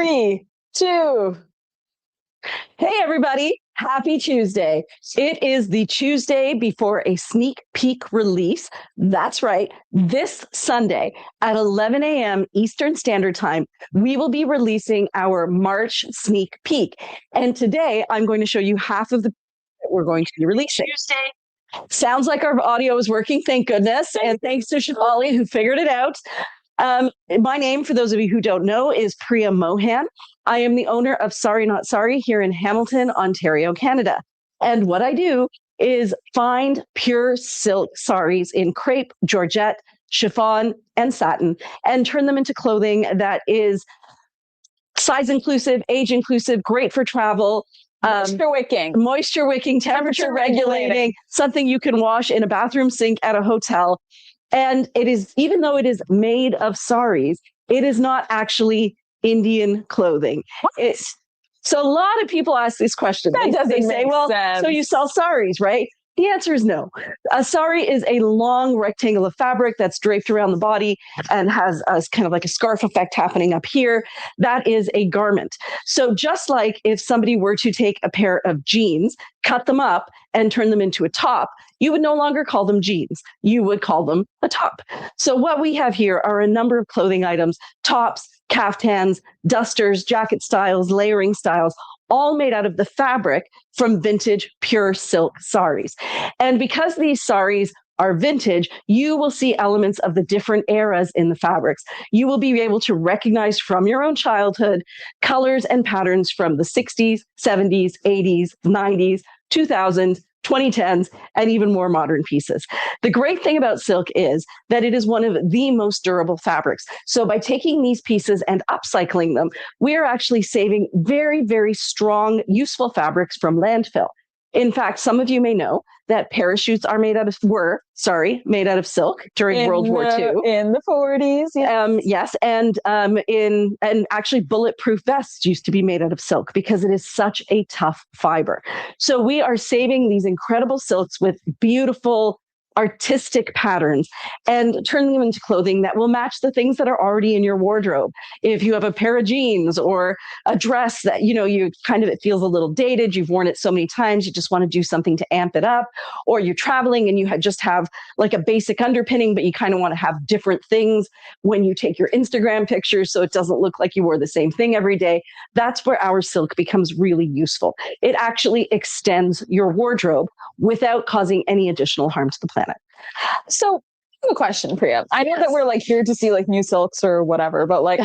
3, 2. Hey, everybody. Happy Tuesday. It is the Tuesday before a sneak peek release. That's right. This Sunday at 11 a.m. Eastern Standard Time, we will be releasing our March sneak peek. And today I'm going to show you half of the that we're going to be releasing. Tuesday. Sounds like our audio is working. Thank goodness. And thanks to Shivali who figured it out. My name, for those of you who don't know, is Priya Mohan. I am the owner of Sorry Not Sorry here in Hamilton, Ontario, Canada. And what I do is find pure silk saris in crepe, georgette, chiffon, and satin, and turn them into clothing that is size inclusive, age inclusive, great for travel. Moisture wicking, temperature regulating, something you can wash in a bathroom sink at a hotel. And it is, even though it is made of saris, it is not actually Indian clothing. So a lot of people ask this question. They say, well, sense. So you sell saris, right? The answer is no. A sari is a long rectangle of fabric that's draped around the body and has a kind of like a scarf effect happening up here. That is a garment. So just like if somebody were to take a pair of jeans, cut them up and turn them into a top, you would no longer call them jeans. You would call them a top. So what we have here are a number of clothing items, tops, kaftans, dusters, jacket styles, layering styles, all made out of the fabric from vintage pure silk saris. And because these saris are vintage, you will see elements of the different eras in the fabrics. You will be able to recognize from your own childhood colors and patterns from the 60s, 70s, 80s, 90s, 2000s, 2010s, and even more modern pieces. The great thing about silk is that it is one of the most durable fabrics. So by taking these pieces and upcycling them, we are actually saving very, very strong, useful fabrics from landfill. In fact, some of you may know that parachutes are made out of silk during World War II. In the 40s. Yes. And actually bulletproof vests used to be made out of silk because it is such a tough fiber. So we are saving these incredible silks with beautiful artistic patterns and turning them into clothing that will match the things that are already in your wardrobe. If you have a pair of jeans or a dress that, it feels a little dated, you've worn it so many times, you just want to do something to amp it up, or you're traveling and you just have like a basic underpinning, but you kind of want to have different things when you take your Instagram pictures so it doesn't look like you wore the same thing every day. That's where our silk becomes really useful. It actually extends your wardrobe without causing any additional harm to the planet. So I have a question, Priya. I know that we're here to see new silks or whatever, but I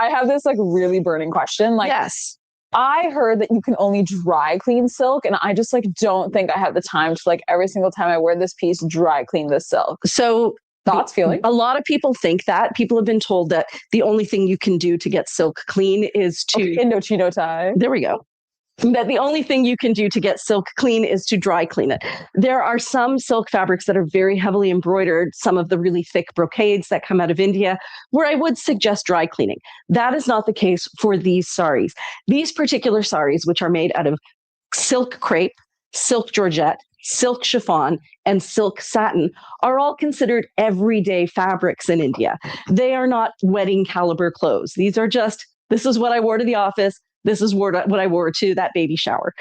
have this really burning question. Yes. I heard that you can only dry clean silk, and I just don't think I have the time to every single time I wear this piece, dry clean this silk. So thoughts, feelings? A lot of people think that. People have been told that the only thing you can do to get silk clean is to Indochino tie. There we go. That the only thing you can do to get silk clean is to dry clean it. There are some silk fabrics that are very heavily embroidered, some of the really thick brocades that come out of India, where I would suggest dry cleaning. That is not the case for these saris. These particular saris, which are made out of silk crepe, silk georgette, silk chiffon, and silk satin, are all considered everyday fabrics in India. They are not wedding caliber clothes. These are just, this is what I wore to the office. This is what I wore to that baby shower.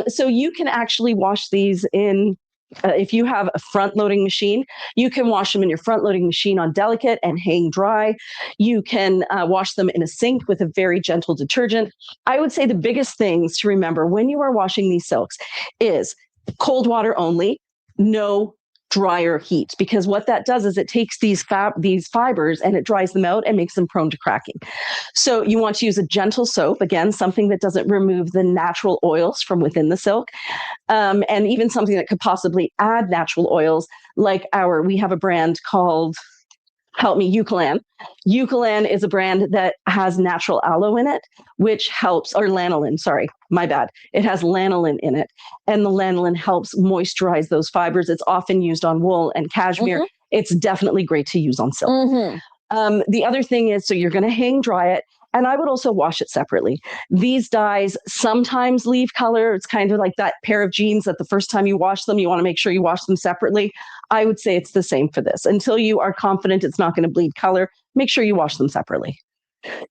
So you can actually wash these in, if you have a front-loading machine, you can wash them in your front-loading machine on delicate and hang dry. You can wash them in a sink with a very gentle detergent. I would say the biggest things to remember when you are washing these silks is cold water only, no dryer heat, because what that does is it takes these fibers and it dries them out and makes them prone to cracking. So you want to use a gentle soap, again, something that doesn't remove the natural oils from within the silk, and even something that could possibly add natural oils, like we have a brand called Eucalan. Eucalan is a brand that has natural aloe in it, which helps, or lanolin, sorry, my bad. It has lanolin in it, and the lanolin helps moisturize those fibers. It's often used on wool and cashmere. Mm-hmm. It's definitely great to use on silk. Mm-hmm. The other thing is, so you're going to hang dry it, and I would also wash it separately. These dyes sometimes leave color. It's kind of like that pair of jeans that the first time you wash them, you want to make sure you wash them separately. I would say it's the same for this. Until you are confident it's not going to bleed color, make sure you wash them separately.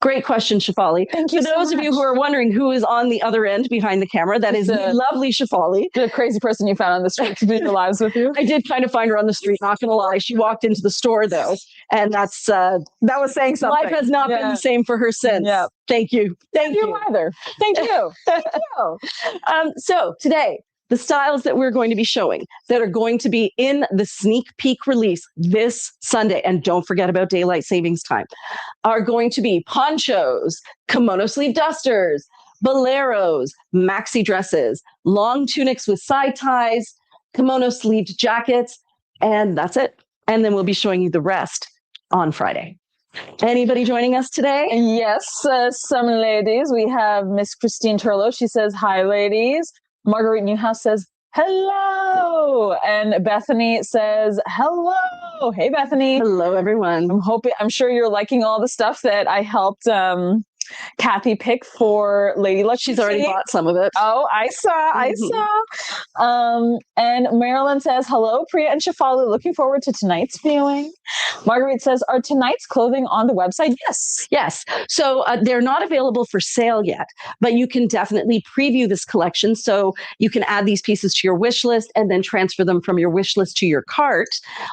Great question, Shafali. Thank you For those of you who are wondering who is on the other end behind the camera, that is the lovely Shafali. The crazy person you found on the street to do the lives with you. I did kind of find her on the street, not going to lie. She walked into the store, though. And that's... that was saying something. Life has not been the same for her since. Yeah. Thank you. Thank you. Either. Thank you. Thank you. So today, the styles that we're going to be showing that are going to be in the sneak peek release this Sunday, and don't forget about daylight savings time, are going to be ponchos, kimono-sleeved dusters, boleros, maxi dresses, long tunics with side ties, kimono-sleeved jackets, and that's it. And then we'll be showing you the rest on Friday. Anybody joining us today? Yes, some ladies. We have Miss Christine Turlo. She says, hi, ladies. Marguerite Newhouse says, hello. And Bethany says, hello. Hey, Bethany. Hello, everyone. I'm sure you're liking all the stuff that I helped Kathy pick for Lady Luck. She's already bought some of it. Oh, I saw. And Marilyn says, hello, Priya and Shafali. Looking forward to tonight's viewing. Marguerite says, are tonight's clothing on the website? Yes. So they're not available for sale yet, but you can definitely preview this collection. So you can add these pieces to your wish list and then transfer them from your wish list to your cart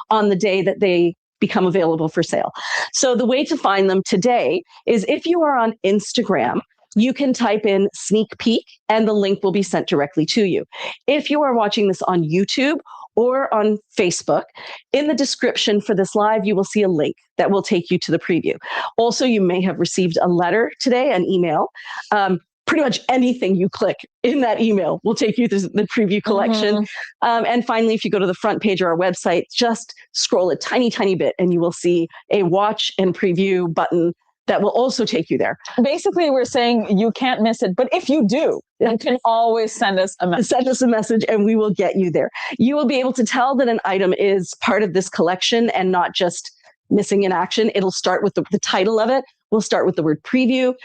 on the day that they become available for sale. So the way to find them today is if you are on Instagram, you can type in sneak peek and the link will be sent directly to you. If you are watching this on YouTube or on Facebook, in the description for this live, you will see a link that will take you to the preview. Also, you may have received a letter today, an email. Pretty much anything you click in that email will take you to the preview collection. And finally, if you go to the front page of our website, just scroll a tiny, tiny bit and you will see a watch and preview button that will also take you there. Basically, we're saying you can't miss it, but if you do, you can always send us a message. Send us a message and we will get you there. You will be able to tell that an item is part of this collection and not just missing in action. It'll start with the title of it. We'll start with the word preview.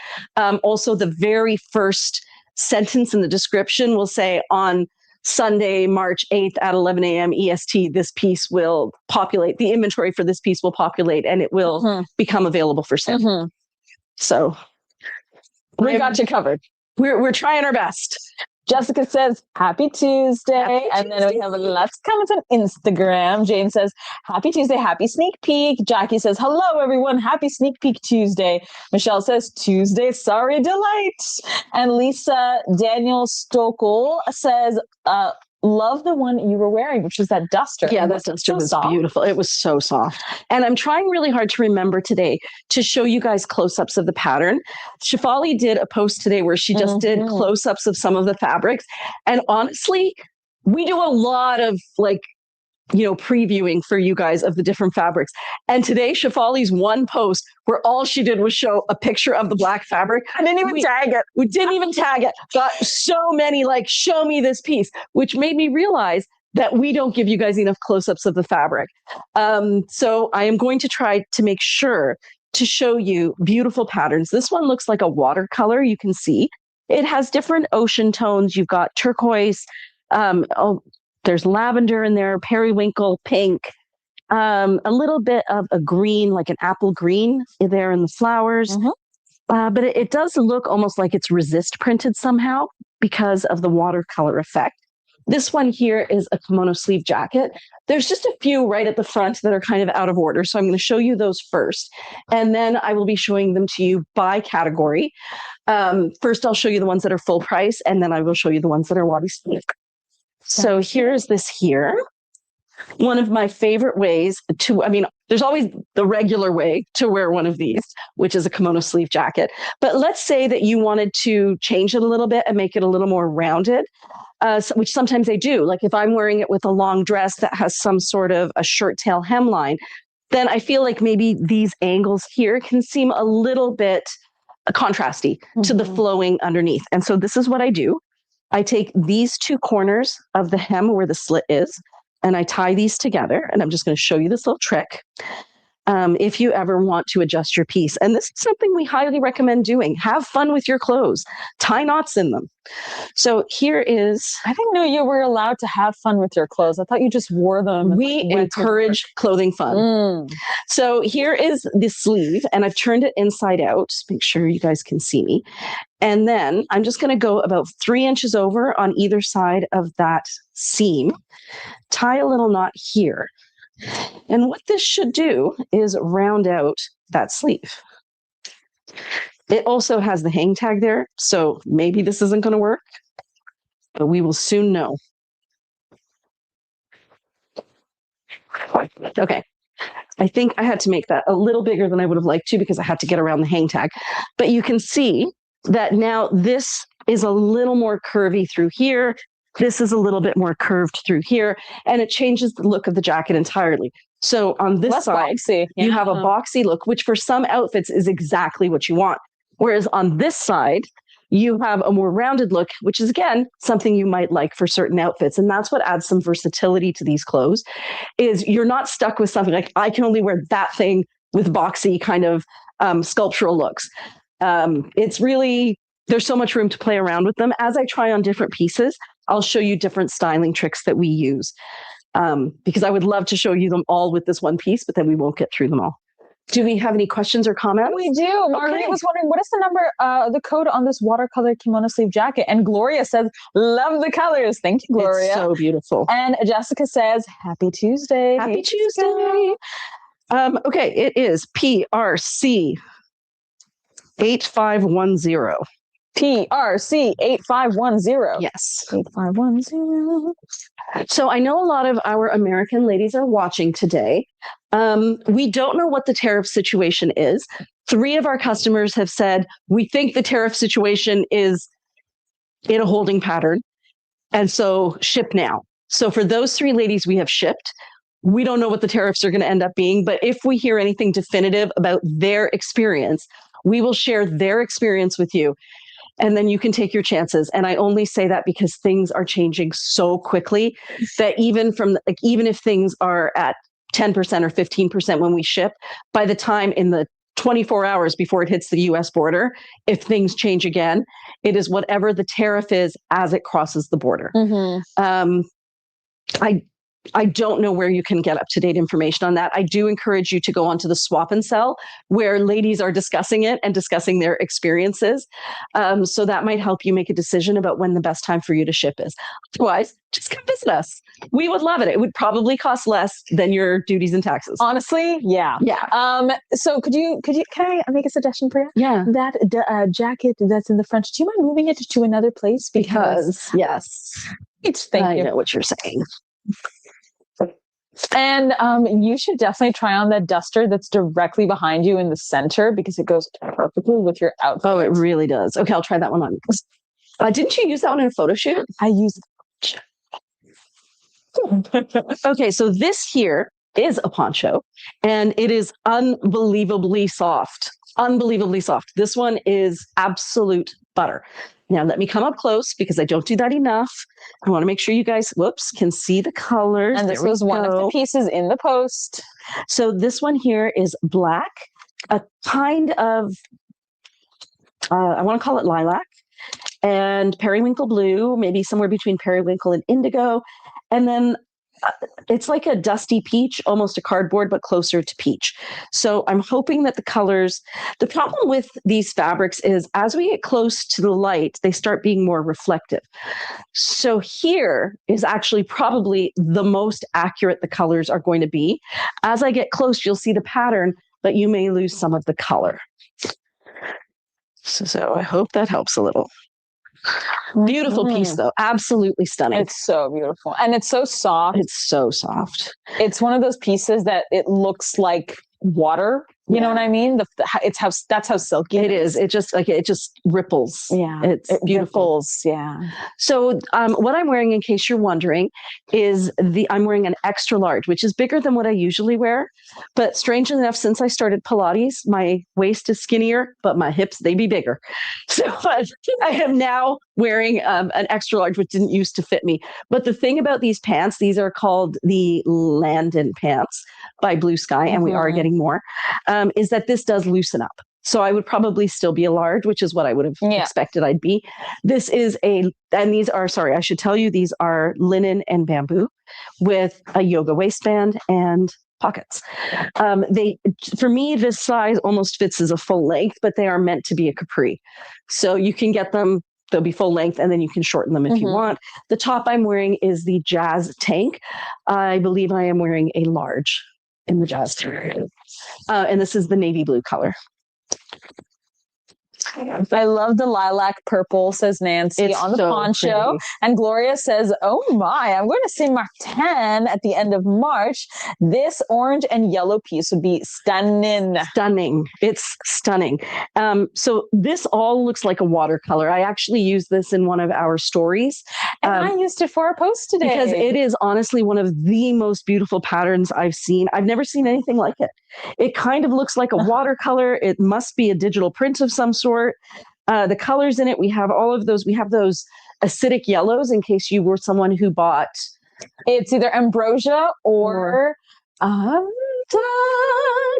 Also, the very first sentence in the description will say on Sunday, March 8th at 11 a.m. EST, this piece will populate. The inventory for this piece will populate and it will become available for sale. So we got you covered. We're trying our best. Jessica says, happy Tuesday. And then we have lots of comments on Instagram. Jane says, happy Tuesday, happy sneak peek. Jackie says, hello, everyone. Happy sneak peek Tuesday. Michelle says, Tuesday, sorry, delight. And Lisa Daniel Stokel says, love the one you were wearing, which was that duster. Yeah, that duster was beautiful. It was so soft. And I'm trying really hard to remember today to show you guys close-ups of the pattern. Shafali did a post today where she just did close-ups of some of the fabrics. And honestly, we do a lot of previewing for you guys of the different fabrics. And today, Shafali's one post where all she did was show a picture of the black fabric. I didn't even tag it. We didn't even tag it. Got so many show me this piece, which made me realize that we don't give you guys enough close-ups of the fabric. So I am going to try to make sure to show you beautiful patterns. This one looks like a watercolor. You can see it has different ocean tones. You've got turquoise, there's lavender in there, periwinkle, pink, a little bit of a green, like an apple green there in the flowers. But it does look almost like it's resist printed somehow because of the watercolor effect. This one here is a kimono sleeve jacket. There's just a few right at the front that are kind of out of order. So I'm going to show you those first. And then I will be showing them to you by category. First, I'll show you the ones that are full price, and then I will show you the ones that are wabi sleeve. So here's this here. One of my favorite ways there's always the regular way to wear one of these, which is a kimono sleeve jacket. But let's say that you wanted to change it a little bit and make it a little more rounded, which sometimes they do. Like if I'm wearing it with a long dress that has some sort of a shirt tail hemline, then I feel like maybe these angles here can seem a little bit contrasty to the flowing underneath. And so this is what I do. I take these two corners of the hem where the slit is, and I tie these together. And I'm just going to show you this little trick. if you ever want to adjust your piece. And this is something we highly recommend doing. Have fun with your clothes. Tie knots in them. So here is... I didn't know you were allowed to have fun with your clothes. I thought you just wore them. We encourage clothing fun. So here is the sleeve, and I've turned it inside out. Make sure you guys can see me. And then I'm just going to go about 3 inches over on either side of that seam. Tie a little knot here. And what this should do is round out that sleeve. It also has the hang tag there, so maybe this isn't going to work, but we will soon know. Okay. I think I had to make that a little bigger than I would have liked to because I had to get around the hang tag. But you can see that now this is a little more curvy through here. This is a little bit more curved through here, and it changes the look of the jacket entirely. So on this side, you have a boxy look, which for some outfits is exactly what you want. Whereas on this side, you have a more rounded look, which is, again, something you might like for certain outfits. And that's what adds some versatility to these clothes, is you're not stuck with something like, I can only wear that thing with boxy kind of sculptural looks. It's really, there's so much room to play around with them. As I try on different pieces, I'll show you different styling tricks that we use, because I would love to show you them all with this one piece, but then we won't get through them all. Do we have any questions or comments? We do. Marguerite was wondering, what is the number, the code on this watercolor kimono sleeve jacket? And Gloria says, love the colors. Thank you, Gloria. It's so beautiful. And Jessica says, happy Tuesday. Happy Tuesday. Okay, it is PRC 8510. PRC 8510. Yes. 8510. So I know a lot of our American ladies are watching today. We don't know what the tariff situation is. 3 of our customers have said, we think the tariff situation is in a holding pattern. And so ship now. So for those 3 ladies we have shipped, we don't know what the tariffs are going to end up being. But if we hear anything definitive about their experience, we will share their experience with you. And then you can take your chances. And I only say that because things are changing so quickly that even if things are at 10% or 15% when we ship, by the time in the 24 hours before it hits the US border, if things change again, it is whatever the tariff is as it crosses the border. I don't know where you can get up-to-date information on that. I do encourage you to go onto the Swap and Sell, where ladies are discussing it and discussing their experiences. So that might help you make a decision about when the best time for you to ship is. Otherwise, just come visit us. We would love it. It would probably cost less than your duties and taxes. Honestly, yeah. Yeah. So can I make a suggestion for you? Yeah. That jacket that's in the front, do you mind moving it to another place? Because yes. Thank you. I know what you're saying. And you should definitely try on that duster that's directly behind you in the center, because it goes perfectly with your outfit. Oh, it really does. Okay, I'll try that one on. Didn't you use that one in a photo shoot? I used Okay, so this here is a poncho, and it is unbelievably soft. Unbelievably soft. This one is absolute butter. Now, let me come up close because I don't do that enough. I want to make sure you guys, can see the colors. And this was one of the pieces in the post. So this one here is black, a kind of, I want to call it lilac, and periwinkle blue, maybe somewhere between periwinkle and indigo. And then it's like a dusty peach, almost a cardboard, but closer to peach. So I'm hoping that the colors, the problem with these fabrics is as we get close to the light, they start being more reflective. So here is actually probably the most accurate the colors are going to be. As I get close, you'll see the pattern, but you may lose some of the color. So I hope that helps a little. Beautiful piece, though. Absolutely stunning. It's so beautiful. And it's so soft. It's so soft. It's one of those pieces that it looks like water, You know what I mean? That's how silky it is. It just ripples. Yeah, it's beautiful. Ripples. Yeah. So what I'm wearing, in case you're wondering, is I'm wearing an extra large, which is bigger than what I usually wear. But strangely enough, since I started Pilates, my waist is skinnier, but my hips, they be bigger. So I am now wearing an extra large, which didn't used to fit me. But the thing about these pants, these are called the Landon pants by Blue Sky, and we are getting more, is that this does loosen up. So I would probably still be a large, which is what I would have expected I'd be. This is and these are, sorry, I should tell you, these are linen and bamboo with a yoga waistband and pockets. For me, this size almost fits as a full length, but they are meant to be a capri. So you can get them, they'll be full length, and then you can shorten them if you want. The top I'm wearing is the Jazz Tank. I believe I am wearing a large in the Jazz Tank. And this is the navy blue color. I love the lilac purple, says Nancy, on the poncho. Pretty. And Gloria says, oh my, I'm going to Saint Martin at the end of March. This orange and yellow piece would be stunning. Stunning. It's stunning. So this all looks like a watercolor. I actually used this in one of our stories. And I used it for a post today. Because it is honestly one of the most beautiful patterns I've seen. I've never seen anything like it. It kind of looks like a watercolor. It must be a digital print of some sort. The colors in it, we have all of those. We have those acidic yellows in case you were someone who bought. It's either ambrosia or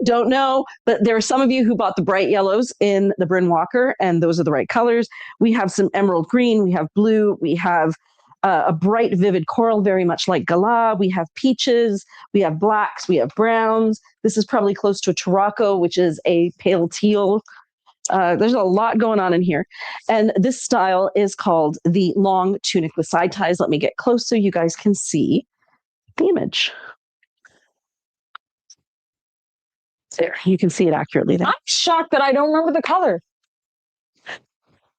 don't know, but there are some of you who bought the bright yellows in the Bryn Walker, and those are the right colors. We have some emerald green. We have blue. We have a bright, vivid coral, very much like Gala. We have peaches. We have blacks. We have browns. This is probably close to a Tarocco, which is a pale teal. There's a lot going on in here. And this style is called the long tunic with side ties. Let me get close so you guys can see the image. There, you can see it accurately there. I'm shocked that I don't remember the color.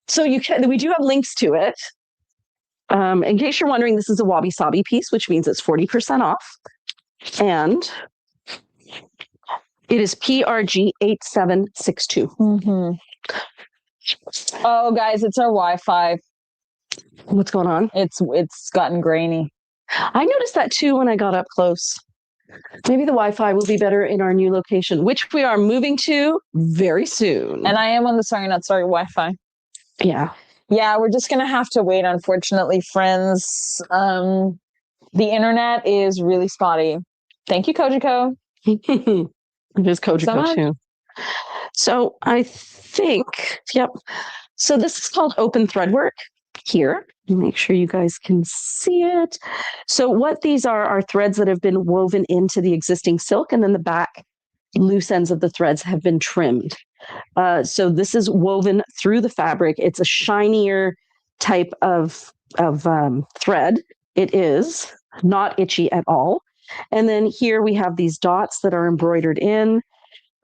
So we do have links to it. In case you're wondering, this is a Wabi Sabi piece, which means it's 40% off. And it is PRG 8762. Oh, guys, it's our Wi-Fi. What's going on? It's gotten grainy. I noticed that too when I got up close. Maybe the Wi-Fi will be better in our new location, which we are moving to very soon. And I am on the Sorry Not Sorry Wi-Fi. Yeah. Yeah, we're just going to have to wait, unfortunately, friends. The internet is really spotty. Thank you, Kojiko. It is Kojiko too. So I think, yep. So this is called open thread work here. Make sure you guys can see it. So what these are threads that have been woven into the existing silk, and then the back loose ends of the threads have been trimmed. So this is woven through the fabric. It's a shinier type of thread. It is not itchy at all. And then here we have these dots that are embroidered in.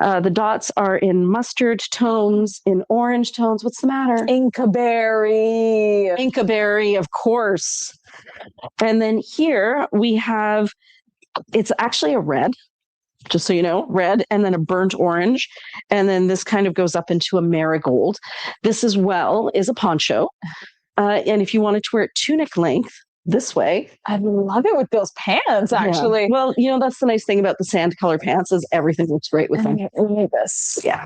The dots are in mustard tones, in orange tones. What's the matter? Inkberry. Inkberry, of course. And then here we have, it's actually a red, just so you know, red, and then a burnt orange. And then this kind of goes up into a marigold. This as well is a poncho. And if you wanted to wear it tunic length, this way. I love it with those pants, actually. Yeah. Well, you know, that's the nice thing about the sand color pants is everything looks great with them. Look this. Yeah.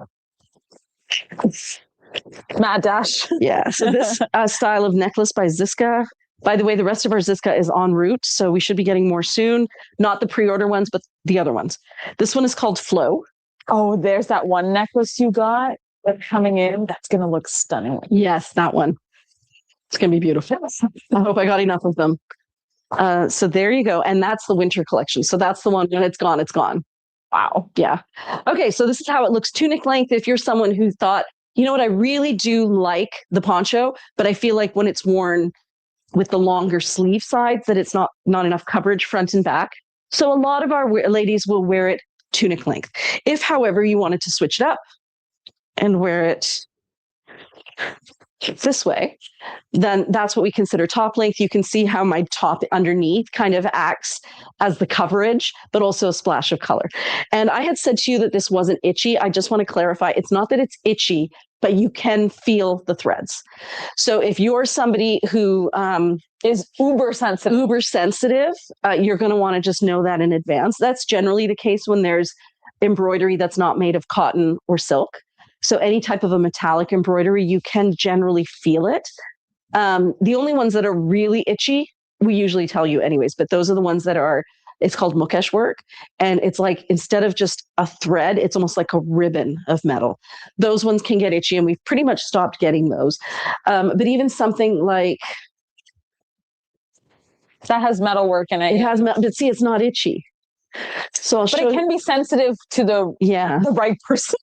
Mad Dash. Yeah. So this style of necklace by Ziska. By the way, the rest of our Ziska is en route, so we should be getting more soon. Not the pre-order ones, but the other ones. This one is called Flow. Oh, there's that one necklace you got that's coming in. That's going to look stunning. Yes, that one. It's going to be beautiful. I hope I got enough of them. So there you go. And that's the winter collection. So that's the one when it's gone, it's gone. Wow. Yeah. Okay. So this is how it looks tunic length. If you're someone who thought, you know what, I really do like the poncho, but I feel like when it's worn with the longer sleeve sides that it's not enough coverage front and back. So a lot of our ladies will wear it tunic length. If, however, you wanted to switch it up and wear it this way, then that's what we consider top length. You can see how my top underneath kind of acts as the coverage, but also a splash of color. And I had said to you that this wasn't itchy. I just want to clarify. It's not that it's itchy, but you can feel the threads. So if you're somebody who is uber sensitive, you're going to want to just know that in advance. That's generally the case when there's embroidery that's not made of cotton or silk. So any type of a metallic embroidery, you can generally feel it. The only ones that are really itchy, we usually tell you anyways, but those are the ones that are, it's called mukesh work. And it's like, instead of just a thread, it's almost like a ribbon of metal. Those ones can get itchy, and we've pretty much stopped getting those. But even something like, that has metal work in it. It has metal, but see, it's not itchy. So I'll show it can be sensitive to the right person.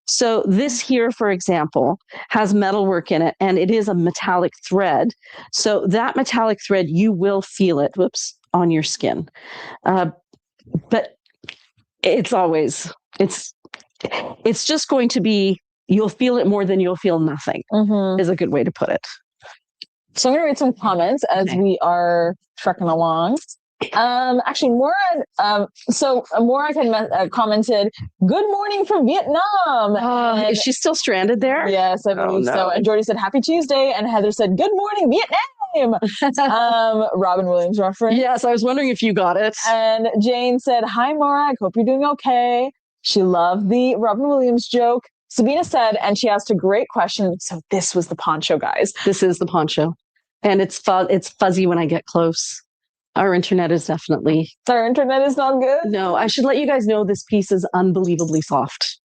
So this here, for example, has metal work in it, and it is a metallic thread. So that metallic thread, you will feel it, on your skin. But it's always, it's just going to be, you'll feel it more than you'll feel nothing, is a good way to put it. So I'm going to read some comments as we are trekking along. Actually, Morag, Morag had commented, "Good morning from Vietnam." Is she still stranded there? Yes, I believe so. And Jordy said, "Happy Tuesday." And Heather said, "Good morning, Vietnam." Robin Williams reference. Yes, I was wondering if you got it. And Jane said, "Hi, Morag. Hope you're doing okay." She loved the Robin Williams joke. Sabina said, and she asked a great question. So this was the poncho, guys. This is the poncho. And it's fuzzy when I get close. Our internet is not good. No, I should let you guys know this piece is unbelievably soft.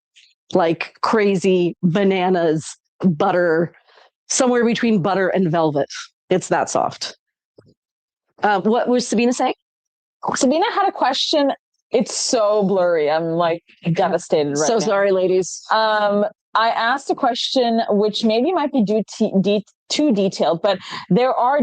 Like crazy bananas, butter, somewhere between butter and velvet. It's that soft. What was Sabina saying? Sabina had a question. It's so blurry. I'm like devastated right now. So sorry, ladies. I asked a question which maybe might be too detailed, but there are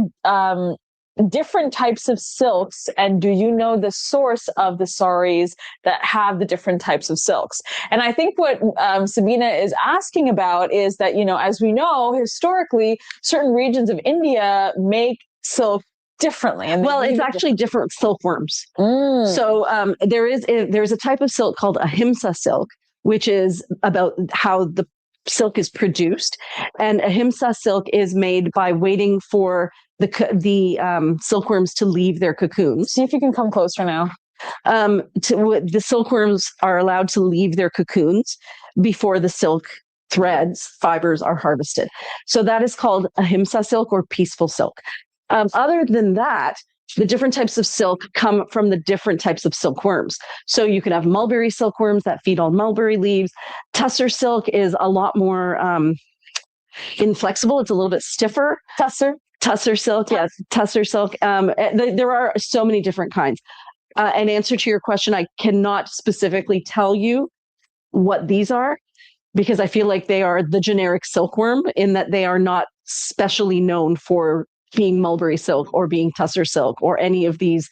different types of silks, and do you know the source of the saris that have the different types of silks? And I think what Sabina is asking about is that, as we know, historically, certain regions of India make silk differently. And it's actually different silkworms. So there's a type of silk called ahimsa silk, which is about how the silk is produced. And ahimsa silk is made by waiting for the silkworms to leave their cocoons. See if you can come closer now. The silkworms are allowed to leave their cocoons before the silk fibers are harvested. So that is called ahimsa silk or peaceful silk. Other than that, the different types of silk come from the different types of silkworms. So you can have mulberry silkworms that feed on mulberry leaves. Tussar silk is a lot more inflexible. It's a little bit stiffer. Tussar silk, yes, tussar silk. There are so many different kinds. In answer to your question, I cannot specifically tell you what these are, because I feel like they are the generic silkworm in that they are not specially known for being mulberry silk or being tussar silk or any of these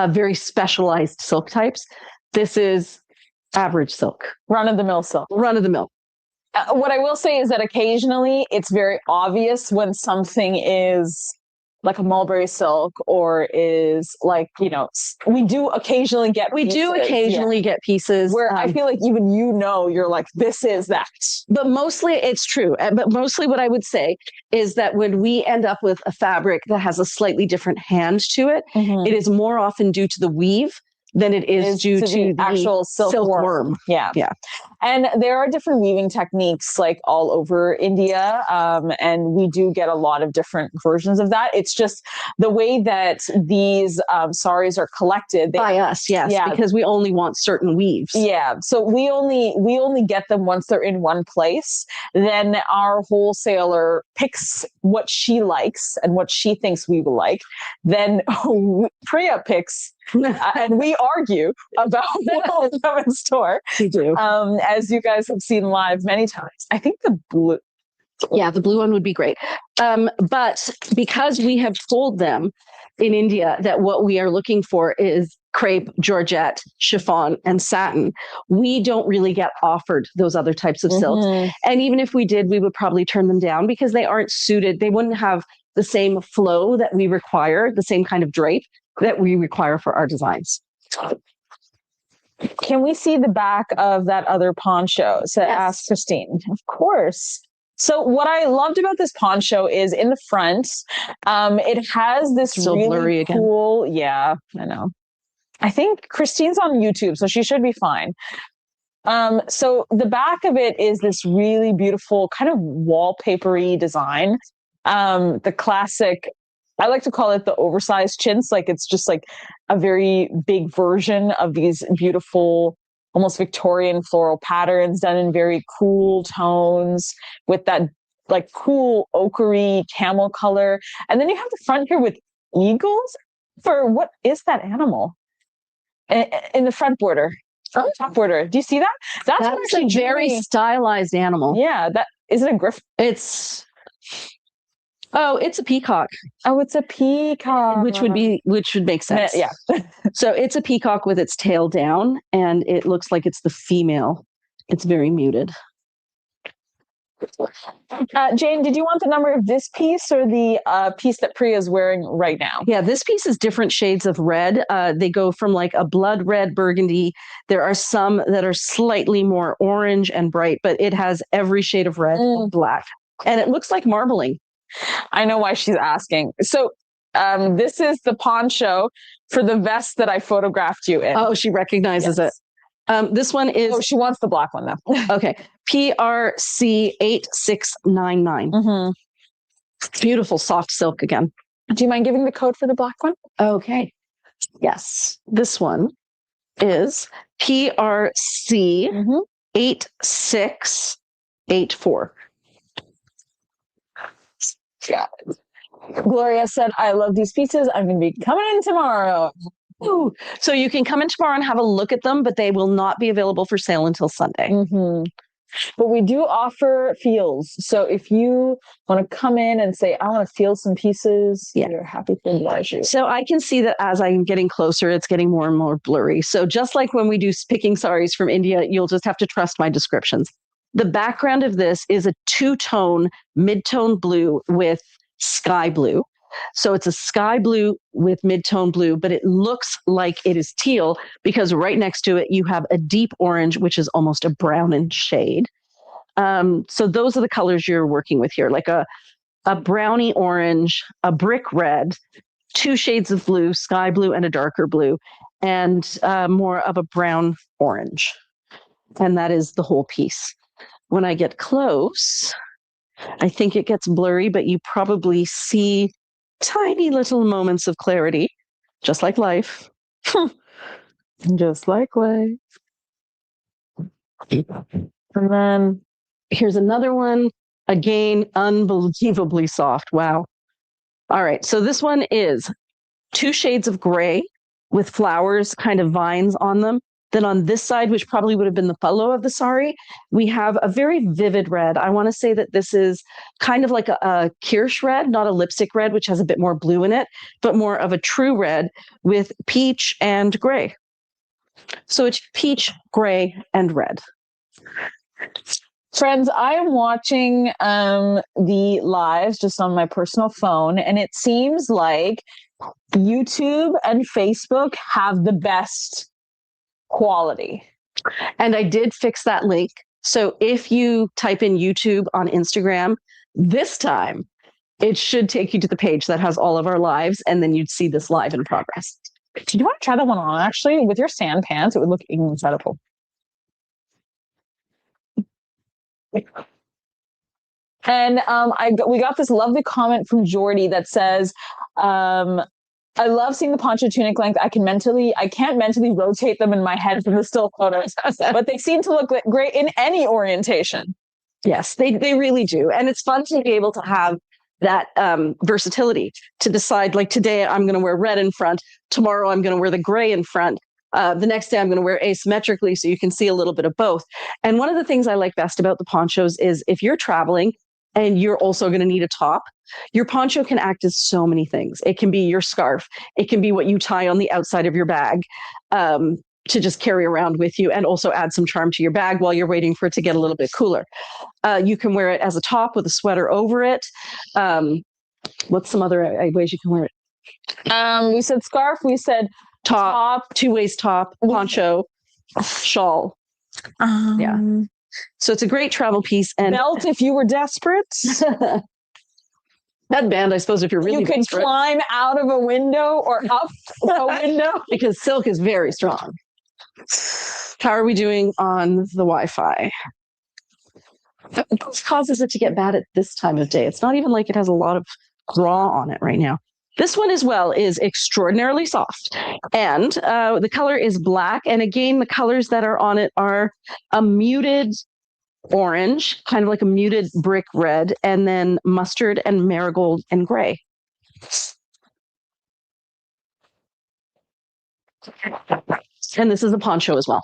very specialized silk types. This is average silk. Run-of-the-mill silk. Run-of-the-mill. What I will say is that occasionally it's very obvious when something is like a mulberry silk or is like, we do occasionally get get pieces where I feel like even you're like, this is that. But mostly it's true. But mostly what I would say is that when we end up with a fabric that has a slightly different hand to it, it is more often due to the weave than it is due to the actual silkworm. Yeah. And there are different weaving techniques like all over India. And we do get a lot of different versions of that. It's just the way that these saris are collected by us. Yes. Yeah. Because we only want certain weaves. Yeah. So we only get them once they're in one place. Then our wholesaler picks what she likes and what she thinks we will like. Then Priya picks and we argue about what will come in store. We do. As you guys have seen live many times. I think the blue. Yeah, the blue one would be great. But because we have told them in India that what we are looking for is crepe, georgette, chiffon, and satin, we don't really get offered those other types of silks. And even if we did, we would probably turn them down because they aren't suited. They wouldn't have the same flow that we require, the same kind of drape that we require for our designs. Can we see the back of that other poncho? So Yes. ask Christine. Of course. So what I loved about this poncho is in the front, it has this Still really blurry again. cool. Yeah, I know. I think Christine's on YouTube, so she should be fine. So the back of it is this really beautiful kind of wallpapery design. The classic, I like to call it the oversized chintz. Like it's just like a very big version of these beautiful, almost Victorian floral patterns done in very cool tones with that like cool ochery camel color. And then you have the front here with eagles for what is that animal in the front border? Oh, top border. Do you see that? That's a very stylized animal. Yeah, that is it a griffin? It's a peacock. Oh, it's a peacock. Which would make sense. Yeah. So it's a peacock with its tail down, and it looks like it's the female. It's very muted. Jane, did you want the number of this piece or the piece that Priya is wearing right now? Yeah, this piece is different shades of red. They go from like a blood red burgundy. There are some that are slightly more orange and bright, but it has every shade of red and black. And it looks like marbling. I know why she's asking. So this is the poncho for the vest that I photographed you in. Oh, she recognizes it. This one is... Oh, she wants the black one, though. Okay. PRC 8699. Mm-hmm. Beautiful soft silk again. Do you mind giving the code for the black one? Okay. Yes. This one is PRC 8684. Got it. Gloria said, I love these pieces. I'm going to be coming in tomorrow. Ooh. So you can come in tomorrow and have a look at them, but they will not be available for sale until Sunday. Mm-hmm. But we do offer feels. So if you want to come in and say, I want to feel some pieces, we're happy to oblige you. So I can see that as I'm getting closer, it's getting more and more blurry. So just like when we do picking saris from India, you'll just have to trust my descriptions. The background of this is a two-tone, mid-tone blue with sky blue. So it's a sky blue with mid-tone blue, but it looks like it is teal because right next to it, you have a deep orange, which is almost a brown in shade. So those are the colors you're working with here, like a browny orange, a brick red, two shades of blue, sky blue and a darker blue, and more of a brown orange. And that is the whole piece. When I get close, I think it gets blurry, but you probably see tiny little moments of clarity, just like life. Just like life. And then here's another one. Again, unbelievably soft. Wow. All right. So this one is two shades of gray with flowers, kind of vines on them. Then on this side, which probably would have been the polo of the sari, we have a very vivid red. I want to say that this is kind of like a kirsch red, not a lipstick red, which has a bit more blue in it, but more of a true red with peach and gray. So it's peach, gray, and red. Friends, I am watching the lives just on my personal phone, and it seems like YouTube and Facebook have the best quality. And I did fix that link. So if you type in YouTube on Instagram, this time it should take you to the page that has all of our lives, and then you'd see this live in progress. Do you want to try that one on? Actually, with your sand pants, it would look incredible. And we got this lovely comment from Jordy that says, I love seeing the poncho tunic length. I can't mentally rotate them in my head from the still photos, but they seem to look great in any orientation. Yes, they really do. And it's fun to be able to have that versatility to decide, like today I'm going to wear red in front. Tomorrow I'm going to wear the gray in front. The next day I'm going to wear asymmetrically so you can see a little bit of both. And one of the things I like best about the ponchos is if you're traveling and you're also going to need a top, your poncho can act as so many things. It can be your scarf. It can be what you tie on the outside of your bag to just carry around with you and also add some charm to your bag while you're waiting for it to get a little bit cooler. You can wear it as a top with a sweater over it. What's some other ways you can wear it? We said scarf. We said top, two-ways top, poncho, shawl. Yeah. So it's a great travel piece. And belt if you were desperate. Headband, I suppose, if you're really desperate. You could climb out of a window or up a window. Because silk is very strong. How are we doing on the Wi-Fi? What causes it to get bad at this time of day? It's not even like it has a lot of draw on it right now. This one as well is extraordinarily soft. And the color is black. And again, the colors that are on it are a muted orange, kind of like a muted brick red, and then mustard and marigold and gray. And this is a poncho as well.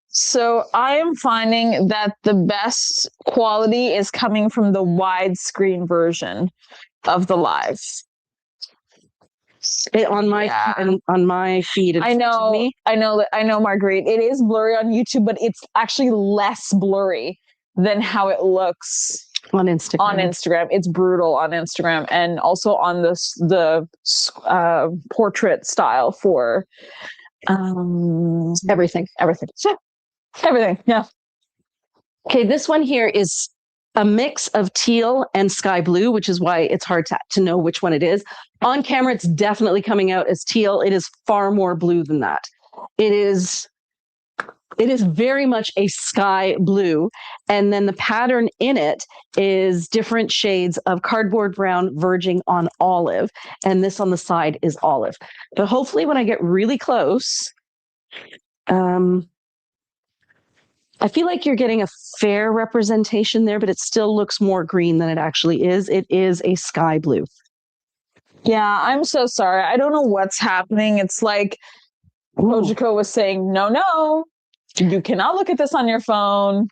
So I am finding that the best quality is coming from the widescreen version of the live. On my feed, I know, Marguerite. It is blurry on YouTube, but it's actually less blurry than how it looks on Instagram. It's brutal on Instagram, and also on the portrait style for everything. Yeah. Okay, this one here is a mix of teal and sky blue, which is why it's hard to know which one it is. On camera, it's definitely coming out as teal. It is far more blue than that. It is very much a sky blue. And then the pattern in it is different shades of cardboard brown verging on olive. And this on the side is olive. But hopefully when I get really close, I feel like you're getting a fair representation there, but it still looks more green than it actually is. It is a sky blue. Yeah, I'm so sorry. I don't know what's happening. It's like Kojiko was saying, no, you cannot look at this on your phone.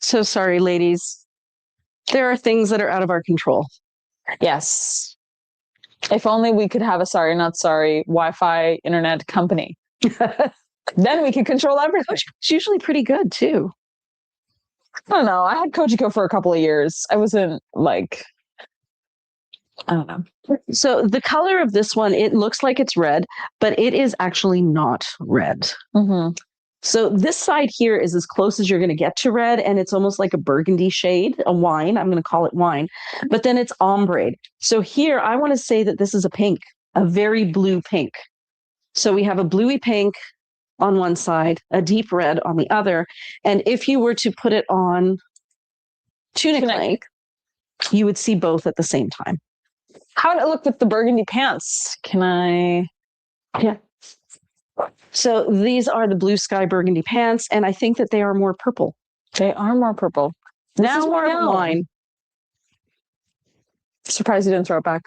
So sorry, ladies. There are things that are out of our control. Yes. If only we could have a sorry, not sorry Wi-Fi internet company. Then we can control everything. It's usually pretty good too. I don't know. I had Kojiko for a couple of years. I wasn't like, I don't know. So the color of this one, it looks like it's red, but it is actually not red. Mm-hmm. So this side here is as close as you're going to get to red, and it's almost like a burgundy shade, a wine. I'm going to call it wine, but then it's ombre. So here, I want to say that this is a pink, a very blue pink. So we have a bluey pink on one side, a deep red on the other. And if you were to put it on tunic length, you would see both at the same time. How would it look with the burgundy pants? Can I? Yeah. So these are the blue sky burgundy pants, and I think that they are more purple. They are more purple. This is more wine. Surprised you didn't throw it back.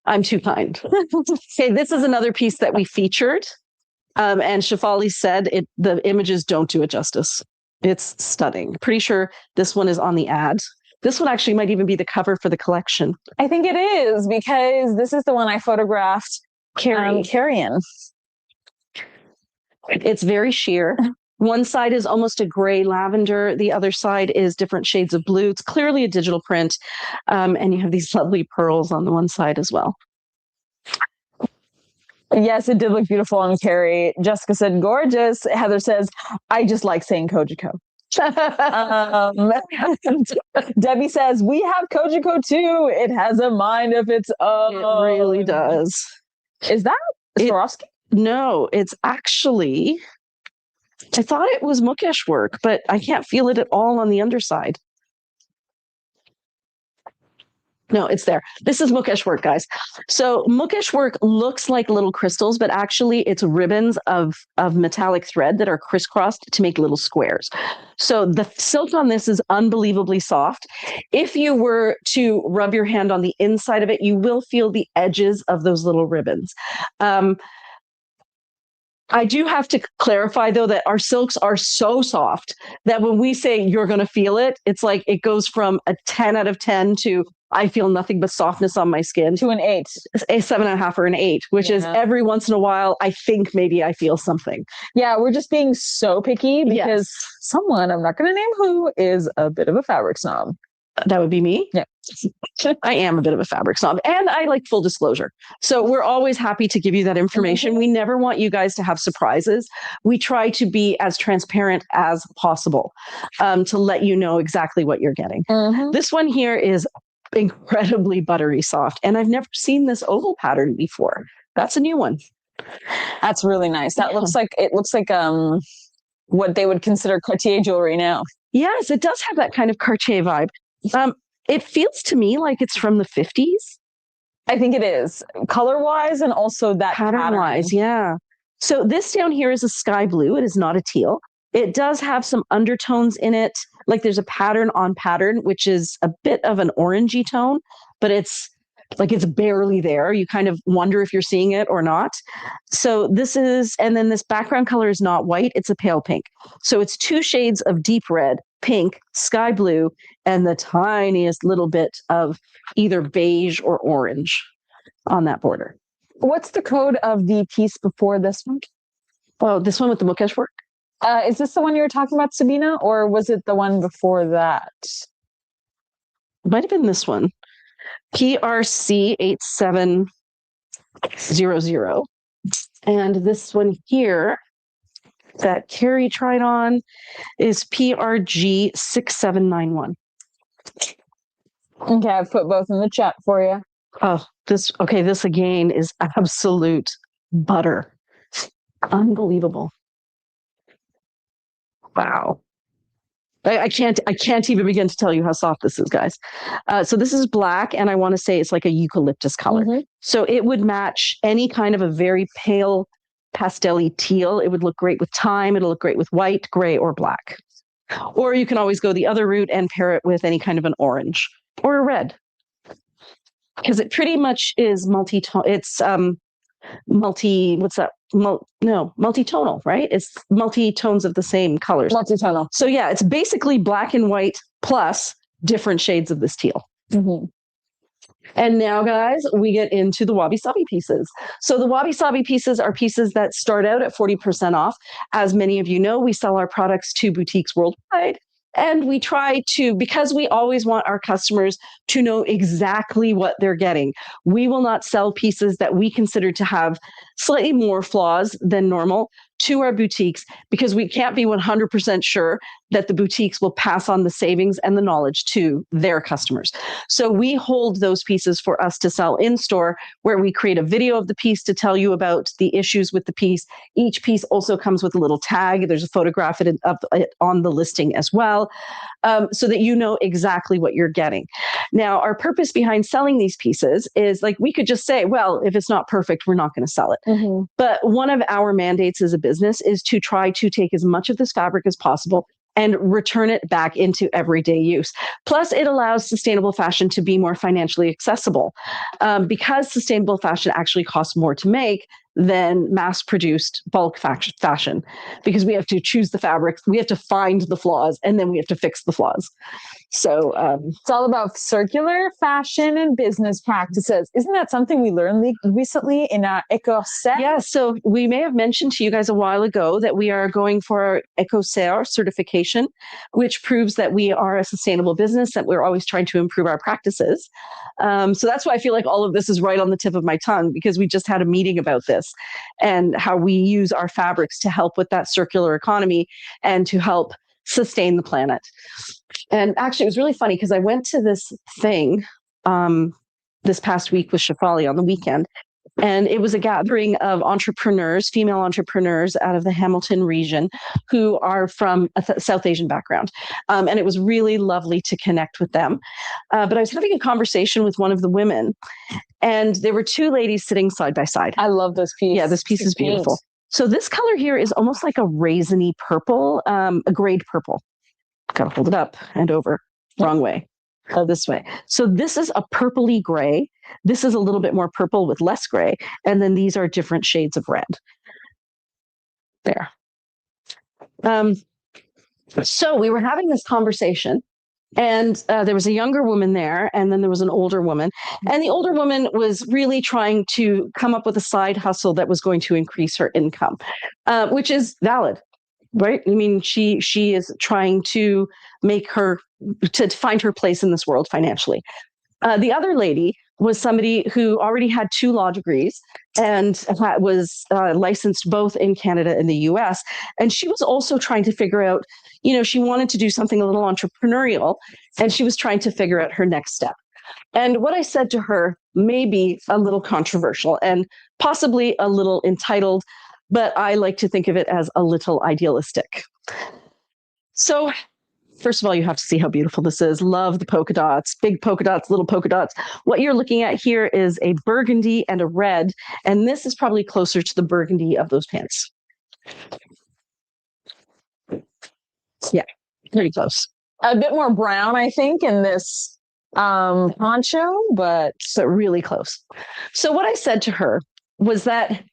I'm too kind. Okay, this is another piece that we featured. And Shefali said the images don't do it justice. It's stunning. Pretty sure this one is on the ad. This one actually might even be the cover for the collection. I think it is, because this is the one I photographed carrying. It's very sheer. One side is almost a gray lavender. The other side is different shades of blue. It's clearly a digital print. And you have these lovely pearls on the one side as well. Yes, it did look beautiful on Carrie. Jessica said, gorgeous. Heather says, I just like saying Kojiko. Debbie says, we have Kojiko too. It has a mind of its own. It really does. Is that Swarovski? No, it's actually, I thought it was Mukesh work, but I can't feel it at all on the underside. No, it's there. This is Mukesh work, guys. So Mukesh work looks like little crystals, but actually it's ribbons of metallic thread that are crisscrossed to make little squares. So the silk on this is unbelievably soft. If you were to rub your hand on the inside of it, you will feel the edges of those little ribbons. I do have to clarify, though, that our silks are so soft that when we say you're going to feel it, it's like it goes from a 10 out of 10 to I feel nothing but softness on my skin to an 8, a 7.5 or an 8, which is every once in a while, I think maybe I feel something. Yeah, we're just being so picky because someone, I'm not going to name who, is a bit of a fabric snob. That would be me. Yeah. I am a bit of a fabric snob, and I like full disclosure. So we're always happy to give you that information. We never want you guys to have surprises. We try to be as transparent as possible to let you know exactly what you're getting. This one here is incredibly buttery soft, and I've never seen this oval pattern before. That's a new one. That's really nice. That looks like what they would consider Cartier jewelry now. Yes, it does have that kind of Cartier vibe. It feels to me like it's from the 50s. I think it is, color-wise and also that pattern-wise, yeah. So this down here is a sky blue. It is not a teal. It does have some undertones in it. Like there's a pattern on pattern, which is a bit of an orangey tone, but it's barely there. You kind of wonder if you're seeing it or not. So this is, and then this background color is not white, it's a pale pink. So it's 2 shades of deep red, pink, sky blue, and the tiniest little bit of either beige or orange on that border. What's the code of the piece before this one? Oh, this one with the mukesh work? Is this the one you were talking about, Sabina, or was it the one before that? It might have been this one. PRC 8700. And this one here that Carrie tried on is PRG 6791. Okay, I've put both in the chat for you. Oh, this again is absolute butter. Unbelievable. Wow. I can't even begin to tell you how soft this is, guys. So this is black, and I want to say it's like a eucalyptus color. So it would match any kind of a very pale pastel-y teal. It would look great with thyme. It'll look great with white, gray, or black. Or you can always go the other route and pair it with any kind of an orange or a red. Because it pretty much is multi-tone. It's multi-tonal, right? It's multi-tones of the same colors. Multi-tonal. So yeah, it's basically black and white plus different shades of this teal. And now, guys, we get into the wabi-sabi pieces. So the wabi-sabi pieces are pieces that start out at 40% off. As many of you know, we sell our products to boutiques worldwide. And we try to, because we always want our customers to know exactly what they're getting, we will not sell pieces that we consider to have slightly more flaws than normal to our boutiques, because we can't be 100% sure that the boutiques will pass on the savings and the knowledge to their customers. So we hold those pieces for us to sell in store, where we create a video of the piece to tell you about the issues with the piece. Each piece also comes with a little tag. There's a photograph of it on the listing as well, so that you know exactly what you're getting. Now, our purpose behind selling these pieces is, like, we could just say, well, if it's not perfect, we're not going to sell it. But one of our mandates as a business is to try to take as much of this fabric as possible and return it back into everyday use. Plus, it allows sustainable fashion to be more financially accessible, because sustainable fashion actually costs more to make than mass-produced bulk fashion, because we have to choose the fabrics, we have to find the flaws, and then we have to fix the flaws. So it's all about circular fashion and business practices. Isn't that something we learned recently in our EcoCert? Yeah, so we may have mentioned to you guys a while ago that we are going for our EcoCert certification, which proves that we are a sustainable business, that we're always trying to improve our practices. So that's why I feel like all of this is right on the tip of my tongue, because we just had a meeting about this and how we use our fabrics to help with that circular economy and to help sustain the planet. And actually, it was really funny because I went to this thing this past week with Shafali on the weekend, and it was a gathering of entrepreneurs, female entrepreneurs out of the Hamilton region, who are from a South Asian background. And it was really lovely to connect with them. But I was having a conversation with one of the women, and there were 2 ladies sitting side by side. I love this piece. Yeah, this piece is beautiful. So this color here is almost like a raisiny purple, a grade purple. Got to hold it up and over. Wrong way. This way. So this is a purpley gray. This is a little bit more purple with less gray. And then these are different shades of red. There. So we were having this conversation, and there was a younger woman there, and then there was an older woman. And the older woman was really trying to come up with a side hustle that was going to increase her income, which is valid. Right? I mean, she is trying to find her place in this world financially. The other lady was somebody who already had 2 law degrees and was licensed both in Canada and the US. And she was also trying to figure out, she wanted to do something a little entrepreneurial, and she was trying to figure out her next step. And what I said to her may be a little controversial and possibly a little entitled, but I like to think of it as a little idealistic. So, first of all, you have to see how beautiful this is. Love the polka dots, big polka dots, little polka dots. What you're looking at here is a burgundy and a red, and this is probably closer to the burgundy of those pants. Yeah, pretty close. A bit more brown, I think, in this poncho, but really close. So what I said to her was that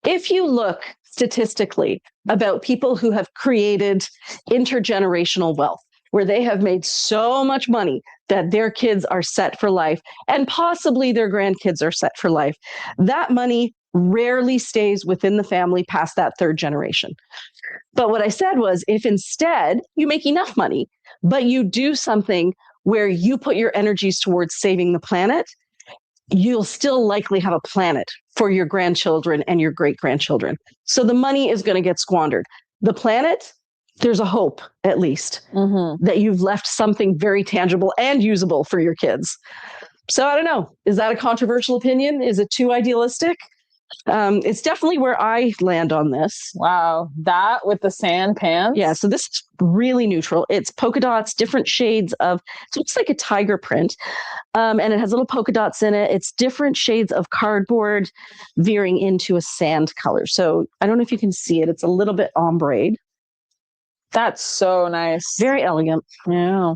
if you look statistically about people who have created intergenerational wealth, where they have made so much money that their kids are set for life, and possibly their grandkids are set for life, that money rarely stays within the family past that 3rd generation. But what I said was, if instead you make enough money, but you do something where you put your energies towards saving the planet, you'll still likely have a planet for your grandchildren and your great-grandchildren. So the money is going to get squandered. The planet, there's a hope, at least, that you've left something very tangible and usable for your kids. So I don't know. Is that a controversial opinion? Is it too idealistic? It's definitely where I land on this. Wow, that with the sand pants. Yeah, so this is really neutral. It's polka dots, different shades of, it looks like a tiger print, and it has little polka dots in it. It's different shades of cardboard veering into a sand color. So I don't know if you can see it. It's a little bit ombre. That's so nice. Very elegant. Yeah.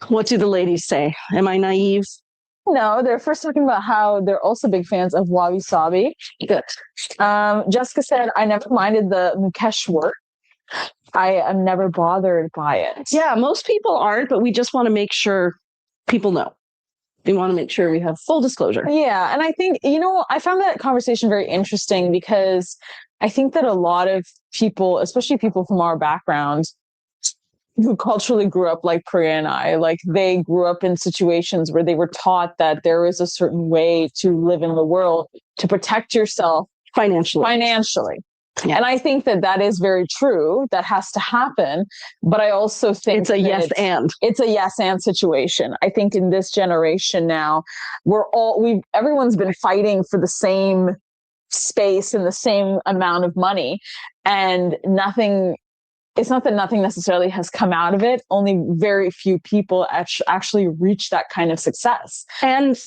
What do the ladies say? Am I naive? No, they're first talking about how they're also big fans of Wabi Sabi. Good. Jessica said, I never minded the Mukesh work. I am never bothered by it. Yeah, most people aren't, but we just want to make sure people know. We want to make sure we have full disclosure. Yeah, and I think, I found that conversation very interesting because I think that a lot of people, especially people from our background, who culturally grew up like Priya and I, like they grew up in situations where they were taught that there is a certain way to live in the world to protect yourself financially. Yeah. And I think that is very true. That has to happen. But I also think it's a yes and. It's a yes and situation. I think in this generation now, everyone's been fighting for the same space and the same amount of money, and it's not that nothing necessarily has come out of it. Only very few people actually reach that kind of success. And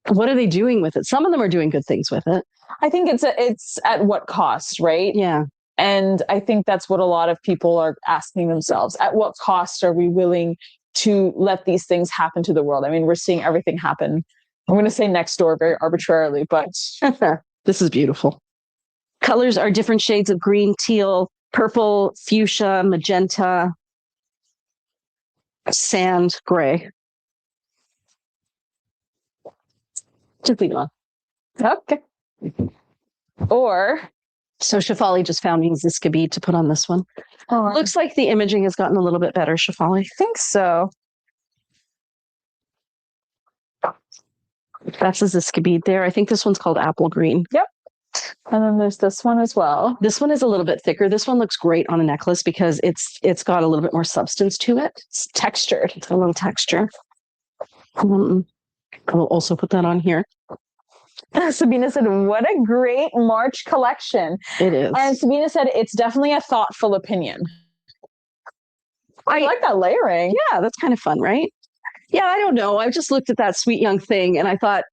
what are they doing with it? Some of them are doing good things with it. I think it's at what cost, right? Yeah. And I think that's what a lot of people are asking themselves. At what cost are we willing to let these things happen to the world? I mean, we're seeing everything happen. I'm going to say next door very arbitrarily, but this is beautiful. Colors are different shades of green, teal, purple, fuchsia, magenta, sand, gray. Just leave it on. Okay. Or, so Shafali just found me Ziska bead to put on this one. Oh, looks like the imaging has gotten a little bit better, Shafali. I think so. That's a Ziska bead there. I think this one's called apple green. Yep. And then there's this one as well. This one is a little bit thicker. This one looks great on a necklace because it's got a little bit more substance to it. It's textured. It's a little texture. I will also put that on here. Sabina said, what a great March collection. It is. And Sabina said, it's definitely a thoughtful opinion. I like that layering. Yeah, that's kind of fun, right? Yeah, I don't know. I just looked at that sweet young thing and I thought,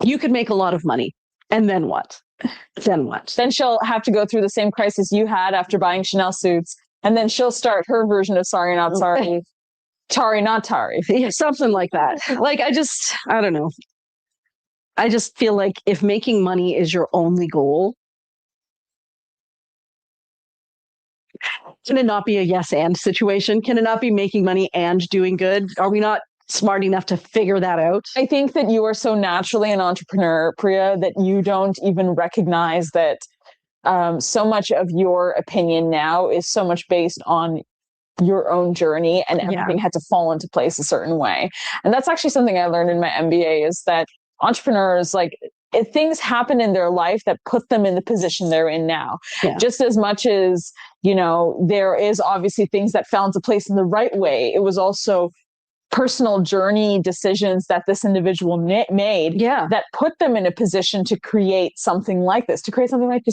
you could make a lot of money. And then what? Then what? Then she'll have to go through the same crisis you had after buying Chanel suits. And then she'll start her version of Sorry Not Sorry. Tari Not Tari. Yeah, something like that. Like, I don't know. I just feel like if making money is your only goal, can it not be a yes and situation? Can it not be making money and doing good? Are we not smart enough to figure that out? I think that you are so naturally an entrepreneur, Priya, that you don't even recognize that so much of your opinion now is so much based on your own journey, and everything had to fall into place a certain way. And that's actually something I learned in my MBA, is that entrepreneurs, like, if things happen in their life that put them in the position they're in now, just as much as, there is obviously things that fell into place in the right way, it was also personal journey decisions that this individual made that put them in a position to create something like this,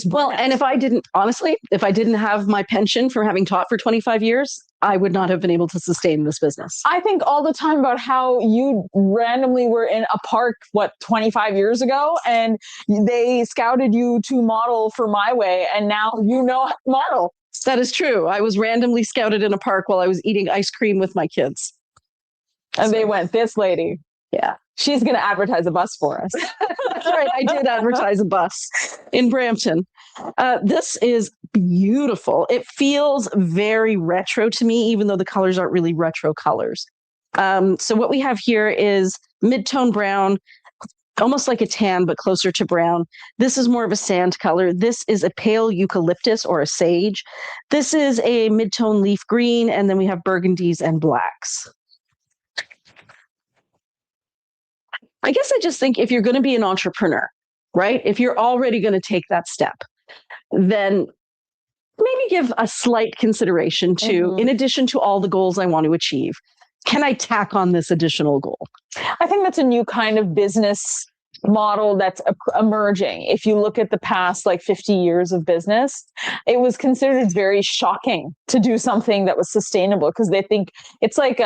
Well, and if I didn't have my pension from having taught for 25 years, I would not have been able to sustain this business. I think all the time about how you randomly were in a park, 25 years ago, and they scouted you to model for My Way, and now you know how to model. That is true. I was randomly scouted in a park while I was eating ice cream with my kids. And they went, this lady, she's going to advertise a bus for us. That's right. I did advertise a bus in Brampton. This is beautiful. It feels very retro to me, even though the colors aren't really retro colors. So what we have here is mid-tone brown, almost like a tan, but closer to brown. This is more of a sand color. This is a pale eucalyptus or a sage. This is a mid-tone leaf green, and then we have burgundies and blacks. I guess I just think if you're going to be an entrepreneur, right? If you're already going to take that step, then maybe give a slight consideration to, in addition to all the goals I want to achieve, can I tack on this additional goal? I think that's a new kind of business model that's emerging. If you look at the past 50 years of business, it was considered very shocking to do something that was sustainable, because they think it's like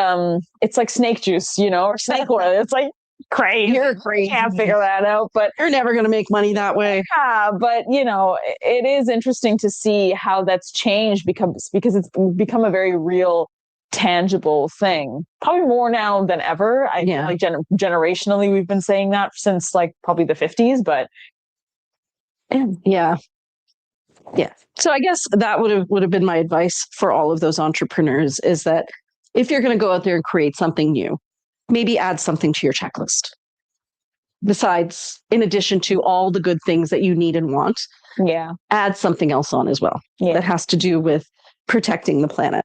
snake juice, or snake oil. It's like, crazy. You're crazy. Can't figure that out, but you're never going to make money that way. Yeah, but it is interesting to see how that's changed, because it's become a very real, tangible thing. Probably more now than ever. I feel like generationally we've been saying that since probably the 50s, but yeah. So I guess that would have been my advice for all of those entrepreneurs, is that if you're going to go out there and create something new, maybe add something to your checklist. Besides, in addition to all the good things that you need and want, add something else on as well that has to do with protecting the planet.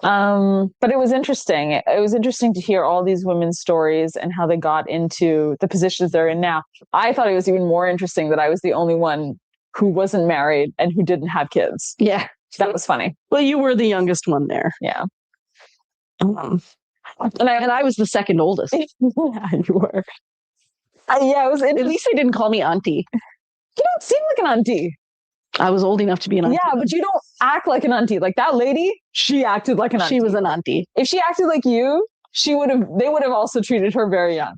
But it was interesting. It was interesting to hear all these women's stories and how they got into the positions they're in now. I thought it was even more interesting that I was the only one who wasn't married and who didn't have kids. Yeah. That was funny. Well, you were the youngest one there. Yeah. And I was the second oldest. Yeah, you were. At least they didn't call me auntie. You don't seem like an auntie. I was old enough to be an auntie. Yeah, but you don't act like an auntie. Like that lady, she acted like an auntie. She was an auntie. If she acted like you, they would have also treated her very young.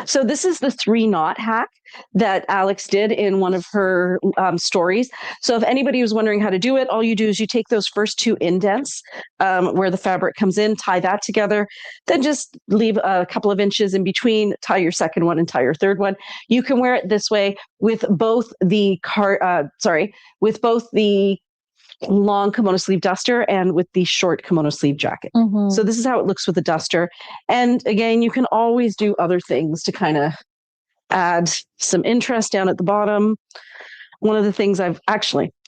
So this is the 3-knot hack that Alex did in one of her stories. So if anybody was wondering how to do it, all you do is you take those first 2 indents where the fabric comes in, tie that together, then just leave a couple of inches in between, tie your second one and tie your third one. You can wear it this way with both the long kimono sleeve duster and with the short kimono sleeve jacket. So this is how it looks with the duster. And again, you can always do other things to kind of add some interest down at the bottom. One of the things I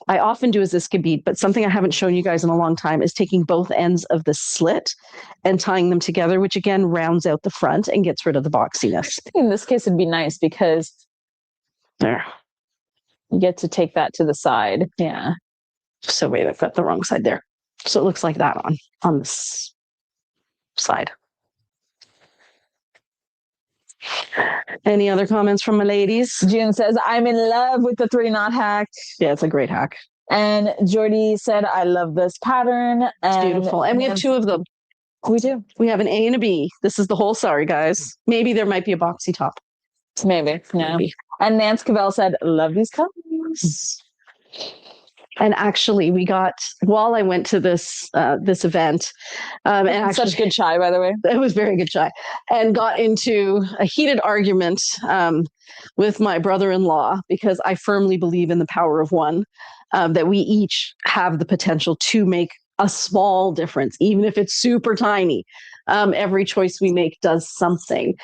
often do is this bead, but something I haven't shown you guys in a long time is taking both ends of the slit and tying them together, which again rounds out the front and gets rid of the boxiness. In this case, it'd be nice because there you get to take that to the side. Yeah. So wait, I've got the wrong side there. So it looks like that on this side. Any other comments from my ladies? June says, I'm in love with the 3-knot hack. Yeah, it's a great hack. And Jordy said, I love this pattern. It's beautiful. And we have 2 of them. We do. We have an A and a B. This is the whole, sorry guys. Maybe there might be a boxy top. Maybe. No. Maybe. And Nance Cavell said, love these colors. And actually, we got, while I went to this event, and actually, such good chai, by the way. It was very good chai, and got into a heated argument with my brother-in-law, because I firmly believe in the power of one, that we each have the potential to make a small difference, even if it's super tiny. Every choice we make does something.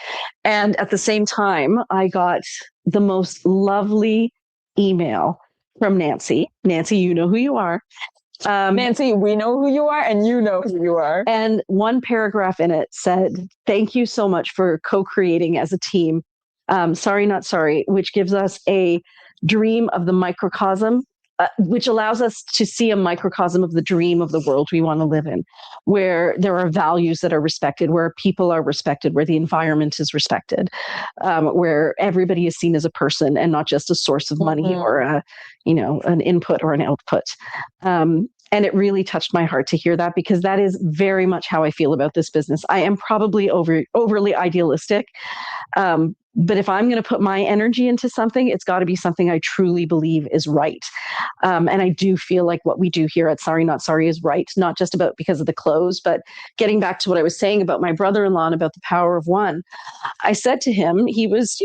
And at the same time, I got the most lovely email from Nancy. Nancy, you know who you are. Nancy, we know who you are and you know who you are. And one paragraph in it said, "Thank you so much for co-creating as a team. Sorry, not sorry," which gives us a dream of the microcosm, which allows us to see a microcosm of the dream of the world we want to live in, where there are values that are respected, where people are respected, where the environment is respected, where everybody is seen as a person and not just a source of money or an input or an output. And it really touched my heart to hear that, because that is very much how I feel about this business. I am probably overly idealistic. But if I'm going to put my energy into something, it's got to be something I truly believe is right. And I do feel like what we do here at Sorry Not Sorry is right, not just about because of the clothes, but getting back to what I was saying about my brother-in-law and about the power of one. I said to him, he was,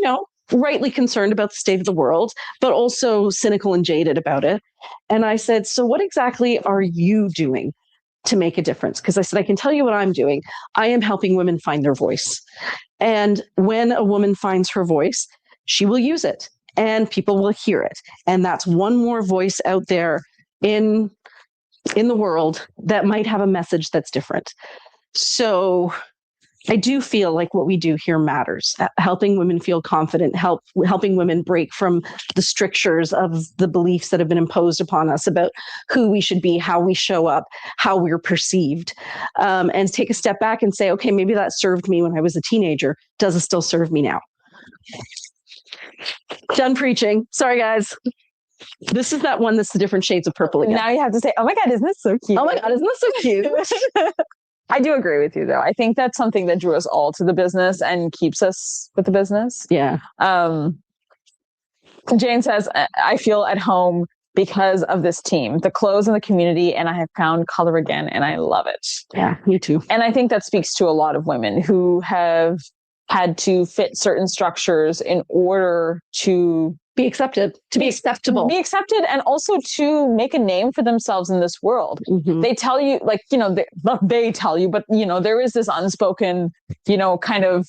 rightly concerned about the state of the world, but also cynical and jaded about it. And I said, "So what exactly are you doing to make a difference?" Because I said, "I can tell you what I'm doing. I am helping women find their voice. And when a woman finds her voice, she will use it and people will hear it. And that's one more voice out there in the world that might have a message that's different." So I do feel like what we do here matters, helping women feel confident, helping women break from the strictures of the beliefs that have been imposed upon us about who we should be, how we show up, how we're perceived, and take a step back and say, okay, maybe that served me when I was a teenager. Does it still serve me now? Done preaching. Sorry, guys. This is that one that's the different shades of purple again. Now you have to say, "Oh my God, isn't this so cute?" Oh my God, isn't this so cute? I do agree with you, though. I think that's something that drew us all to the business and keeps us with the business. Yeah. Jane says, "I feel at home because of this team, the clothes and the community, and I have found color again, and I love it." Yeah, me too. And I think that speaks to a lot of women who have had to fit certain structures in order to be accepted, to be acceptable, be accepted, and also to make a name for themselves in this world. Mm-hmm. They tell you, like, they tell you, but there is this unspoken, kind of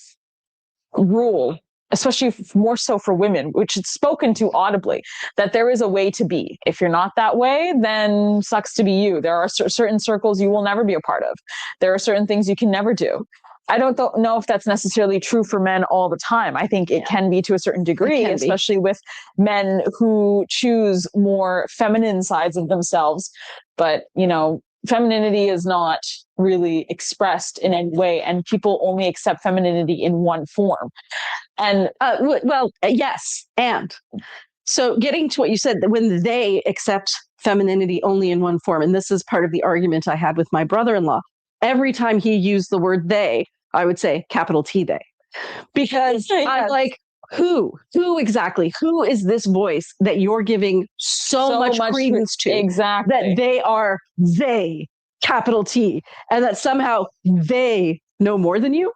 rule, especially more so for women, which is spoken to audibly, that there is a way to be. If you're not that way, then sucks to be you. There are certain circles you will never be a part of. There are certain things you can never do. I don't know if that's necessarily true for men all the time. I think it can be to a certain degree, especially with men who choose more feminine sides of themselves. But, femininity is not really expressed in any way, and people only accept femininity in one form. And yes. And so getting to what you said, when they accept femininity only in one form, and this is part of the argument I had with my brother-in-law, every time he used the word they, I would say capital T they, because yes. I'm like, who exactly? Who is this voice that you're giving so much credence to? Exactly. That they are they, capital T, and that somehow they know more than you.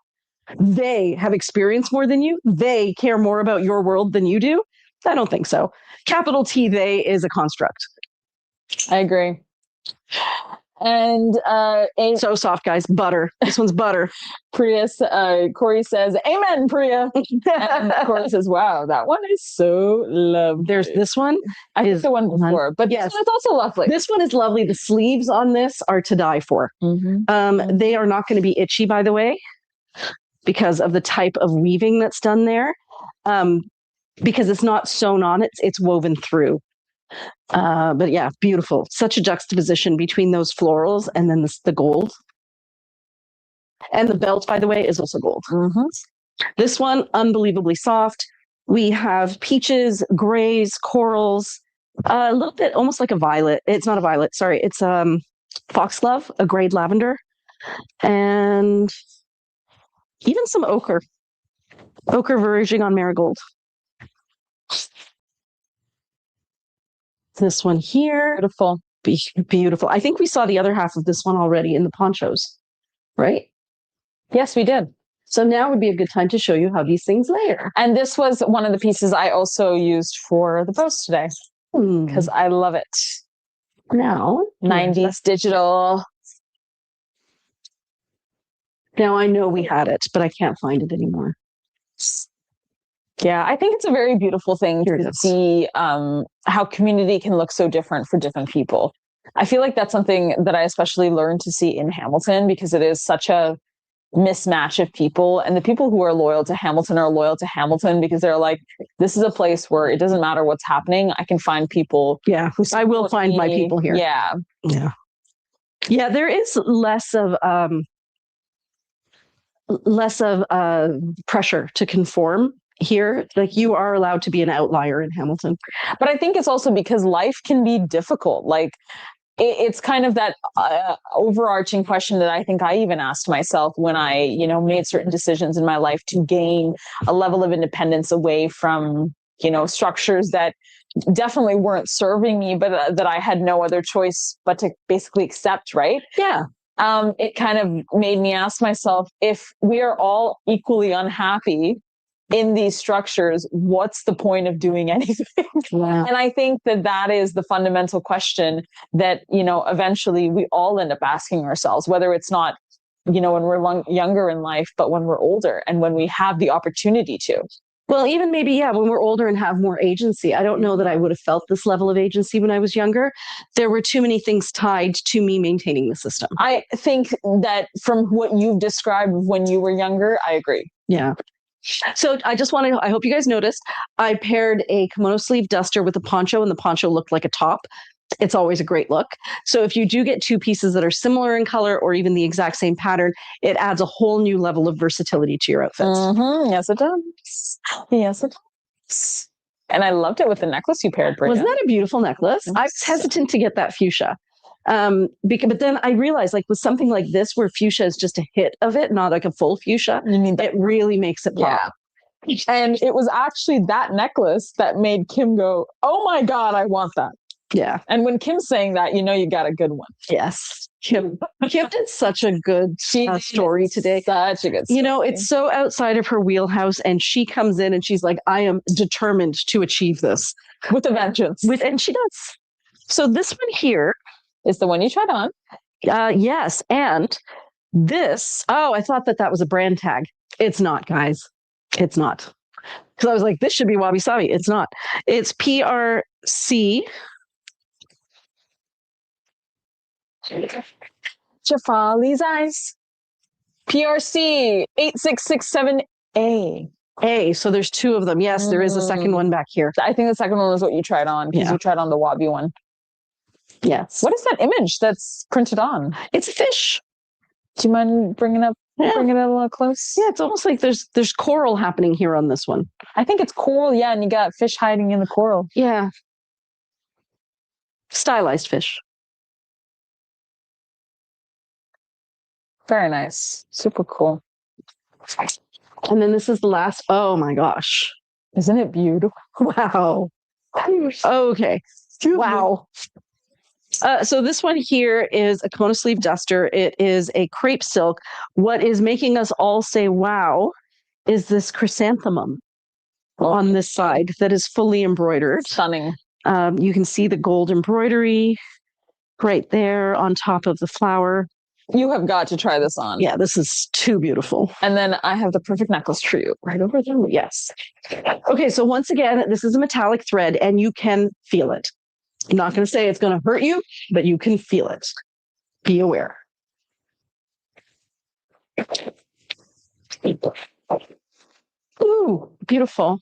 They have experienced more than you. They care more about your world than you do. I don't think so. Capital T they is a construct. I agree. And so soft, guys. Butter. This one's butter. Corey says, "Amen, Priya." And Corey says, "Wow, that one is so lovely." There's this one. I think the one before, but yes, this one is also lovely. This one is lovely. The sleeves on this are to die for. Mm-hmm. They are not going to be itchy, by the way, because of the type of weaving that's done there. Because it's not sewn on, it's woven through. But yeah, beautiful. Such a juxtaposition between those florals and then the gold. And the belt, by the way, is also gold. Mm-hmm. This one, unbelievably soft. We have peaches, grays, corals, a little bit almost like a violet. It's not a violet, sorry. It's foxglove, a grayed lavender, and even some ochre. Ochre verging on marigold. This one here. Beautiful. Beautiful. I think we saw the other half of this one already in the ponchos, right? Yes, we did. So now would be a good time to show you how these things layer. And this was one of the pieces I also used for the post today because I love it. Now, 90s digital. Now I know we had it, but I can't find it anymore. Yeah, I think it's a very beautiful thing to see how community can look so different for different people. I feel like that's something that I especially learned to see in Hamilton, because it is such a mismatch of people, and the people who are loyal to Hamilton because they're like, this is a place where it doesn't matter what's happening, I can find people. Yeah, I will find my people here. Yeah. There is less of pressure to conform here. Like, you are allowed to be an outlier in Hamilton. But I think it's also because life can be difficult. Like, it's kind of that overarching question that I think I even asked myself when I, made certain decisions in my life to gain a level of independence away from, structures that definitely weren't serving me, but that I had no other choice but to basically accept, right? Yeah. It kind of made me ask myself, if we are all equally unhappy in these structures, what's the point of doing anything? Wow. And I think that is the fundamental question that, eventually we all end up asking ourselves, whether it's not, when we're younger in life, but when we're older and when we have the opportunity to. Well, even maybe, when we're older and have more agency. I don't know that I would have felt this level of agency when I was younger. There were too many things tied to me maintaining the system. I think that from what you've described when you were younger, I agree. Yeah. So I hope you guys noticed, I paired a Kimono-Sleeved duster with a poncho, and the poncho looked like a top. It's always a great look. So if you do get two pieces that are similar in color or even the exact same pattern, it adds a whole new level of versatility to your outfits. Mm-hmm. Yes, it does. Yes, it does. And I loved it with the necklace you paired, Bria. Wasn't that a beautiful necklace? I was hesitant to get that fuchsia. But then I realized, like, with something like this where fuchsia is just a hit of it, not like a full fuchsia, it really makes it pop. Yeah. And it was actually that necklace that made Kim go, oh my God, I want that. Yeah. And when Kim's saying that, you got a good one. Yes. Kim did such a good story today. Such a good story. It's so outside of her wheelhouse, and she comes in and she's like, I am determined to achieve this. With a vengeance. And she does. So this one here is the one you tried on. Yes. And this, I thought that was a brand tag. It's not, guys. It's not. Because I was like, this should be Wabi Sabi. It's not. It's PRC. Jafali's eyes. PRC 8667A. So there's two of them. Yes, there is a second one back here. I think the second one was what you tried on, because you tried on the Wabi one. Yes. What is that image that's printed on? It's a fish. Do you mind bringing it a little close? Yeah, it's almost like there's coral happening here on this one. I think it's coral, and you got fish hiding in the coral. Yeah. Stylized fish. Very nice. Super cool. And then this is the last. Oh my gosh. Isn't it beautiful? Wow. Okay. Wow. So this one here is a Kimono-Sleeved duster. It is a crepe silk. What is making us all say wow is this chrysanthemum on this side that is fully embroidered. Stunning. You can see the gold embroidery right there on top of the flower. You have got to try this on. Yeah, this is too beautiful. And then I have the perfect necklace for you right over there. Yes. Okay, so once again, this is a metallic thread, and you can feel it. I'm not going to say it's going to hurt you, but you can feel it. Be aware. Ooh, beautiful.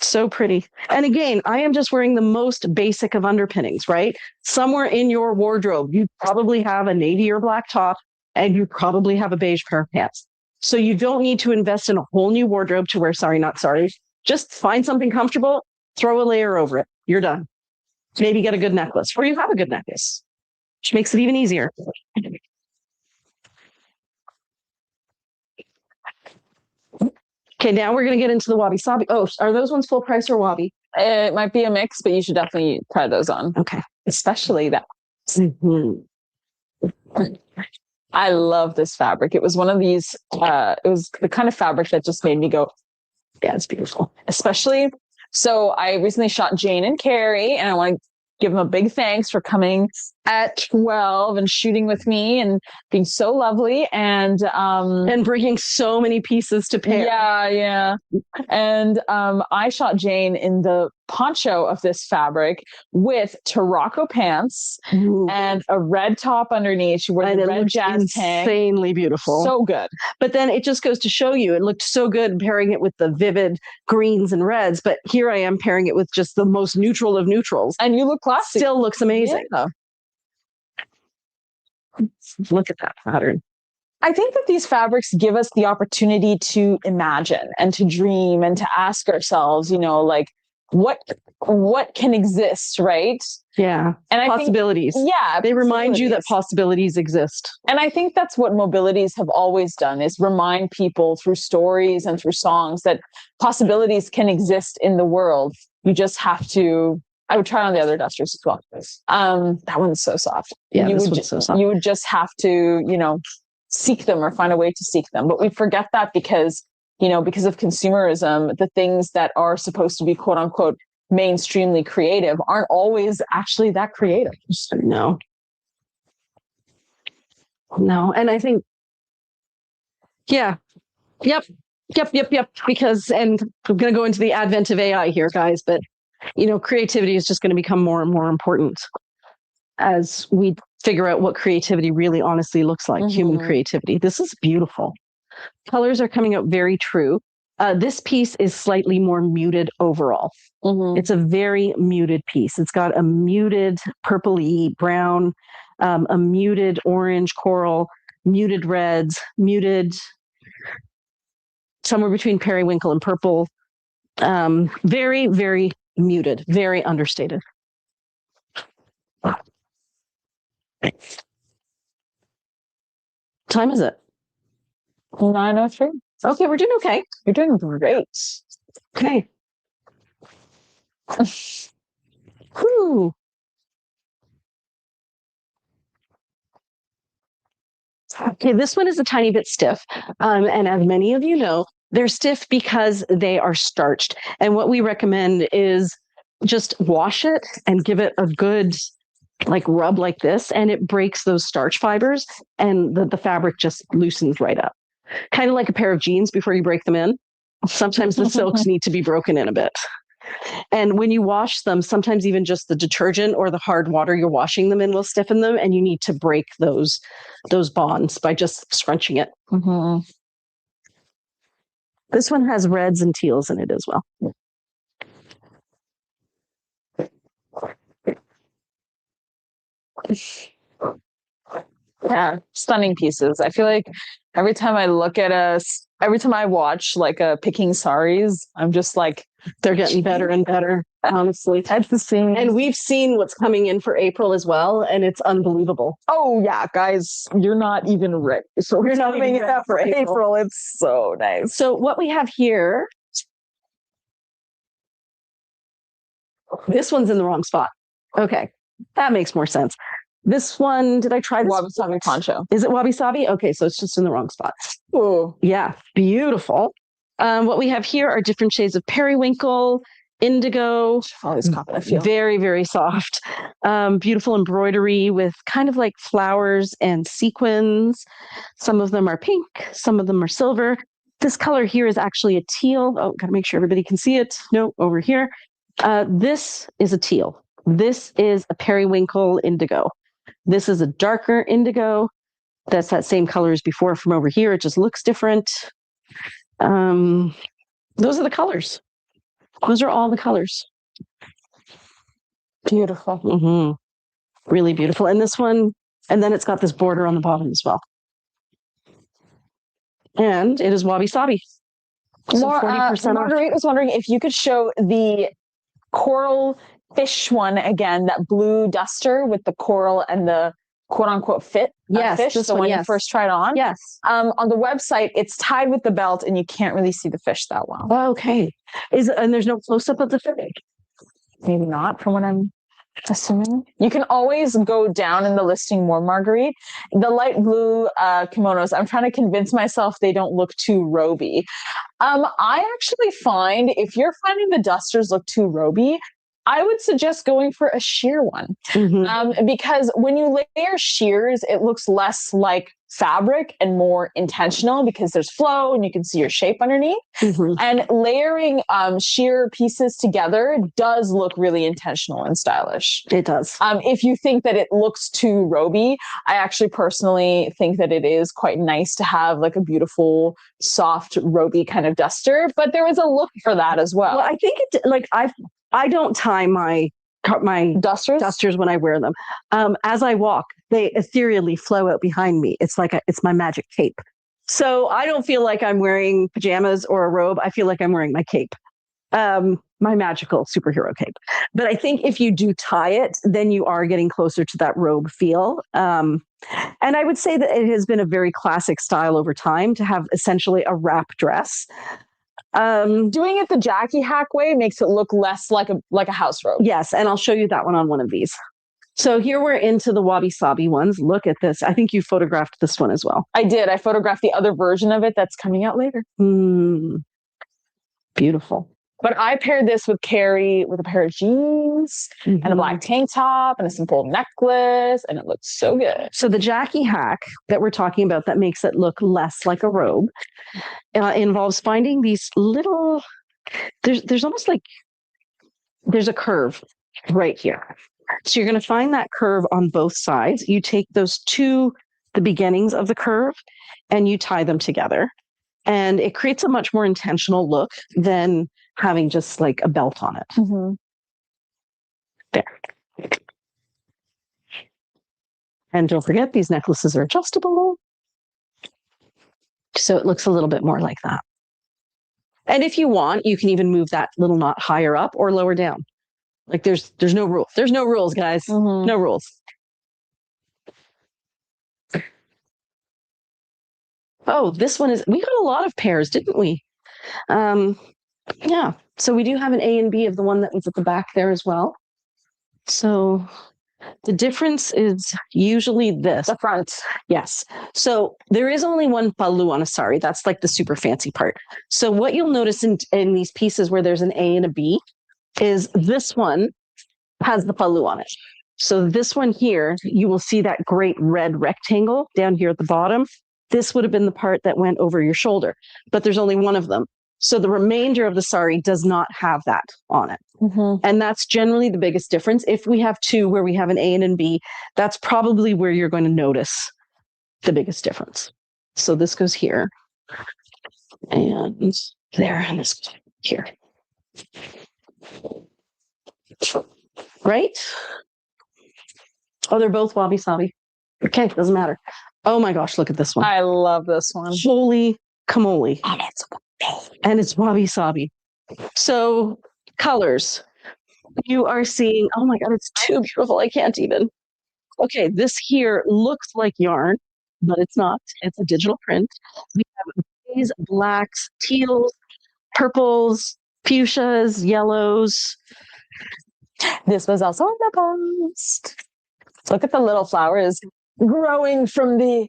So pretty. And again, I am just wearing the most basic of underpinnings, right? Somewhere in your wardrobe, you probably have a navy or black top, and you probably have a beige pair of pants. So you don't need to invest in a whole new wardrobe to wear sorry, not sorry. Just find something comfortable, throw a layer over it. You're done. Maybe get a good necklace, or you have a good necklace, which makes it even easier. Okay, now we're going to get into the Wabi Sabi. Oh, are those ones full price or Wabi? It might be a mix, but you should definitely try those on. Okay. Especially that. Mm-hmm. I love this fabric. It was one of these, it was the kind of fabric that just made me go, yeah, it's beautiful. Especially, so I recently shot Jane and Carrie, and I want to give them a big thanks for coming at 12 and shooting with me and being so lovely and bringing so many pieces to pair. Yeah. And I shot Jane in the poncho of this fabric with Tarocco pants and a red top underneath. She wore the red jazz tank. Insanely beautiful. So good. But then it just goes to show you, it looked so good pairing it with the vivid greens and reds, but here I am pairing it with just the most neutral of neutrals. And you look classy. Still looks amazing. Yeah. Look at that pattern. I think that these fabrics give us the opportunity to imagine and to dream and to ask ourselves, like what can exist, right? Yeah. And possibilities. They remind you that possibilities exist. And I think that's what mobilities have always done, is remind people through stories and through songs that possibilities can exist in the world. You just have to. I would try on the other dusters as well. That one's so soft. Yeah, this one's so soft. You would just have to, seek them or find a way to seek them. But we forget that because of consumerism, the things that are supposed to be quote unquote mainstreamly creative aren't always actually that creative. No. And I think, yeah. Yep. Because, and I'm going to go into the advent of AI here, guys, but creativity is just going to become more and more important as we figure out what creativity really honestly looks like, human creativity. This is beautiful. Colors are coming out very true. This piece is slightly more muted overall. It's a very muted piece. It's got a muted purpley brown, a muted orange coral, muted reds, muted somewhere between periwinkle and purple. Very, very muted, very understated. Time is it? 9:03. Okay, we're doing okay. You're doing great. Okay. Whew. Okay, this one is a tiny bit stiff. And as many of you know, they're stiff because they are starched. And what we recommend is just wash it and give it a good rub like this, and it breaks those starch fibers and the fabric just loosens right up. Kind of like a pair of jeans before you break them in. Sometimes the silks need to be broken in a bit. And when you wash them, sometimes even just the detergent or the hard water you're washing them in will stiffen them, and you need to break those bonds by just scrunching it. This one has reds and teals in it as well. Yeah, stunning pieces. I feel like every time I watch a picking saris, I'm just like, they're getting better and better. Honestly, that's the same. And we've seen what's coming in for April as well, and it's unbelievable. Oh yeah, guys, you're not even ready. So we're not even ready for April. It's so nice. So what we have here, this one's in the wrong spot. Okay, that makes more sense. This one, did I try this? Wabi Sabi poncho. Is it Wabi Sabi? Okay, so it's just in the wrong spot. Oh, yeah, beautiful. What we have here are different shades of periwinkle, indigo. Always copper, I feel. Very, very soft. Beautiful embroidery with kind of like flowers and sequins. Some of them are pink, some of them are silver. This color here is actually a teal. Oh, gotta make sure everybody can see it. No, over here. This is a teal. This is a periwinkle indigo. This is a darker indigo. That's that same color as before from over here. It just looks different. Those are the colors. Those are all the colors. Beautiful. Really beautiful. And this one, and then it's got this border on the bottom as well. And it is Wabi Sabi. So 40% Marguerite was wondering if you could show the coral fish one again, that blue duster with the coral and the quote-unquote fit fish, the one you first tried on. Yes. On the website, it's tied with the belt, and you can't really see the fish that well. Okay. And there's no close-up of the fish? Maybe not, from what I'm assuming. You can always go down in the listing more, Marguerite. The light blue kimonos, I'm trying to convince myself they don't look too roby. I actually find, if you're finding the dusters look too roby, I would suggest going for a sheer one. Because when you layer sheers, it looks less like fabric and more intentional because there's flow and you can see your shape underneath. And layering sheer pieces together does look really intentional and stylish. It does. If you think that it looks too roby, I actually personally think that it is quite nice to have like a beautiful, soft, roby kind of duster, but there is a look for that as well. Well, I think it like I don't tie my dusters when I wear them. As I walk, they ethereally flow out behind me. It's like it's my magic cape. So I don't feel like I'm wearing pajamas or a robe. I feel like I'm wearing my cape, my magical superhero cape. But I think if you do tie it, then you are getting closer to that robe feel. And I would say that it has been a very classic style over time to have essentially a wrap dress. Doing it the Jackie hack way makes it look less like a house robe. Yes, and I'll show you that one on one of these. So here we're into the wabi-sabi ones. Look at this. I think you photographed this one as well. I did. I photographed the other version of it that's coming out later. Beautiful. But I paired this with Carrie with a pair of jeans and a black tank top and a simple necklace, and it looks so good. So the Jackie hack that we're talking about that makes it look less like a robe involves finding these little, there's almost like, there's a curve right here. So you're going to find that curve on both sides. You take the beginnings of the curve, and you tie them together. And it creates a much more intentional look than having just like a belt on it. There. And don't forget, these necklaces are adjustable. So it looks a little bit more like that. And if you want, you can even move that little knot higher up or lower down. Like there's no rules. There's no rules, guys. No rules. Oh, this one we got a lot of pairs, didn't we? Yeah. So we do have an A and B of the one that was at the back there as well. So the difference is usually this. The front. Yes. So there is only one palu on a sari. That's like the super fancy part. So what you'll notice in these pieces where there's an A and a B is this one has the palu on it. So this one here, you will see that great red rectangle down here at the bottom. This would have been the part that went over your shoulder, but there's only one of them. So the remainder of the sari does not have that on it. And that's generally the biggest difference. If we have two where we have an A and an B, that's probably where you're going to notice the biggest difference. So this goes here and there, and this goes here. Right? Oh, they're both wabi-sabi. Okay, doesn't matter. Oh my gosh, look at this one. I love this one. Holy camole. And it's wabi-sabi. So colors. You are seeing, oh my God, it's too beautiful. I can't even. Okay, this here looks like yarn, but it's not. It's a digital print. We have these blacks, teals, purples, fuchsias, yellows. This was also on the post. Look at the little flowers growing from the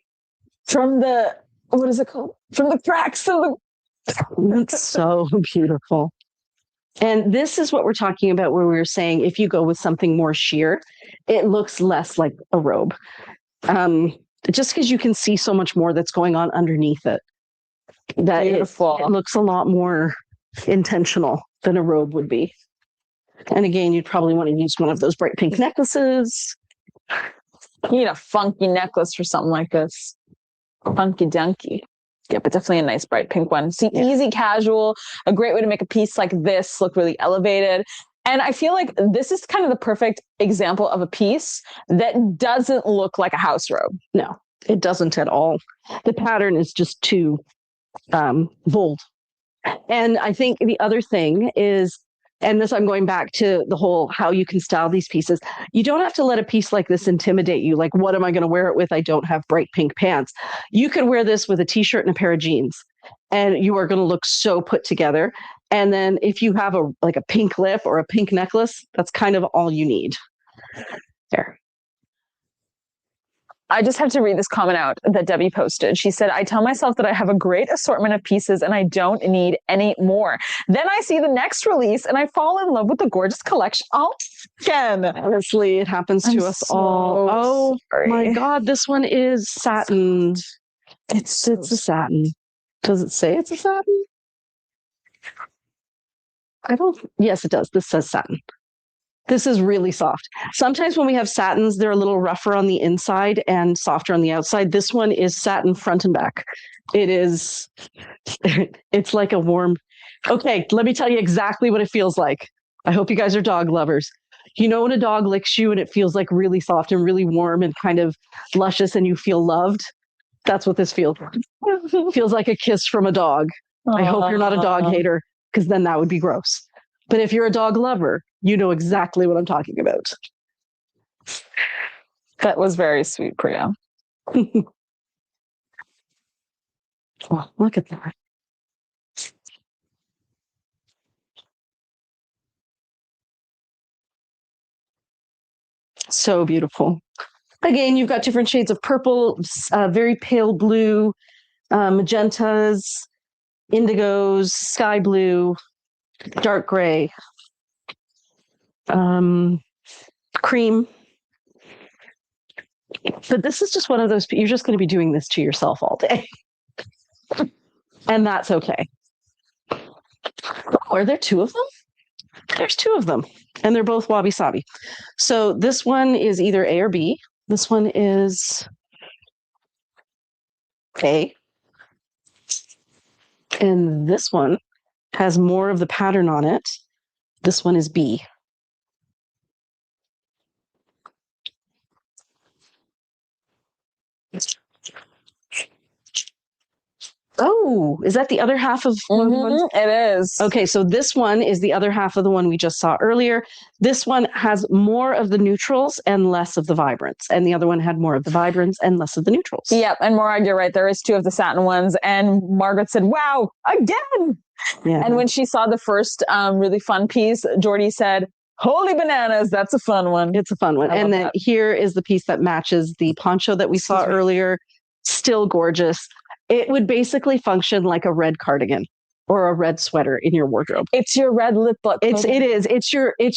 what is it called? From the cracks of the. It's so beautiful. And this is what we're talking about where we were saying if you go with something more sheer, it looks less like a robe. Just because you can see so much more that's going on underneath it. That beautiful. It looks a lot more intentional than a robe would be. And again, you'd probably want to use one of those bright pink necklaces. You need a funky necklace for something like this. Funky dunky. Yeah, but definitely a nice bright pink one. See, easy casual, a great way to make a piece like this look really elevated. And I feel like this is kind of the perfect example of a piece that doesn't look like a house robe. No, it doesn't at all. The pattern is just too bold. And I think the other thing is, and this I'm going back to the whole how you can style these pieces. You don't have to let a piece like this intimidate you. Like, what am I going to wear it with? I don't have bright pink pants. You could wear this with a t-shirt and a pair of jeans, and you are going to look so put together. And then if you have a pink lip or a pink necklace, that's kind of all you need. There. I just have to read this comment out that Debbie posted. She said, I tell myself that I have a great assortment of pieces and I don't need any more. Then I see the next release and I fall in love with the gorgeous collection all again. Honestly, it happens to us all. Oh my God, this one is satin. It's a satin. Does it say it's a satin? Yes, it does. This says satin. This is really soft. Sometimes when we have satins, they're a little rougher on the inside and softer on the outside. This one is satin front and back. It's like a warm. Okay, let me tell you exactly what it feels like. I hope you guys are dog lovers. You know when a dog licks you and it feels like really soft and really warm and kind of luscious and you feel loved? That's what this feels like. It feels like a kiss from a dog. I hope you're not a dog hater, because then that would be gross. But if you're a dog lover, you know exactly what I'm talking about. That was very sweet, Priya. Oh, look at that. So beautiful. Again, you've got different shades of purple, very pale blue, magentas, indigos, sky blue, dark gray, cream. But this is just one of those, you're just going to be doing this to yourself all day. And that's okay. Oh, are there two of them? There's two of them. And they're both wabi-sabi. So this one is either A or B. This one is A. And this one has more of the pattern on it. This one is B. Oh, is that the other half of one? It is. Okay, so this one is the other half of the one we just saw earlier. This one has more of the neutrals and less of the vibrants. And the other one had more of the vibrants and less of the neutrals. Yep, and Morag, you're right. There is two of the satin ones. And Margaret said, wow, again. Yeah. And when she saw the first really fun piece, Jordy said, holy bananas, that's a fun one. It's a fun one. And then here is the piece that matches the poncho that we saw earlier. Still gorgeous. It would basically function like a red cardigan or a red sweater in your wardrobe. It's your red lip look. It is. It's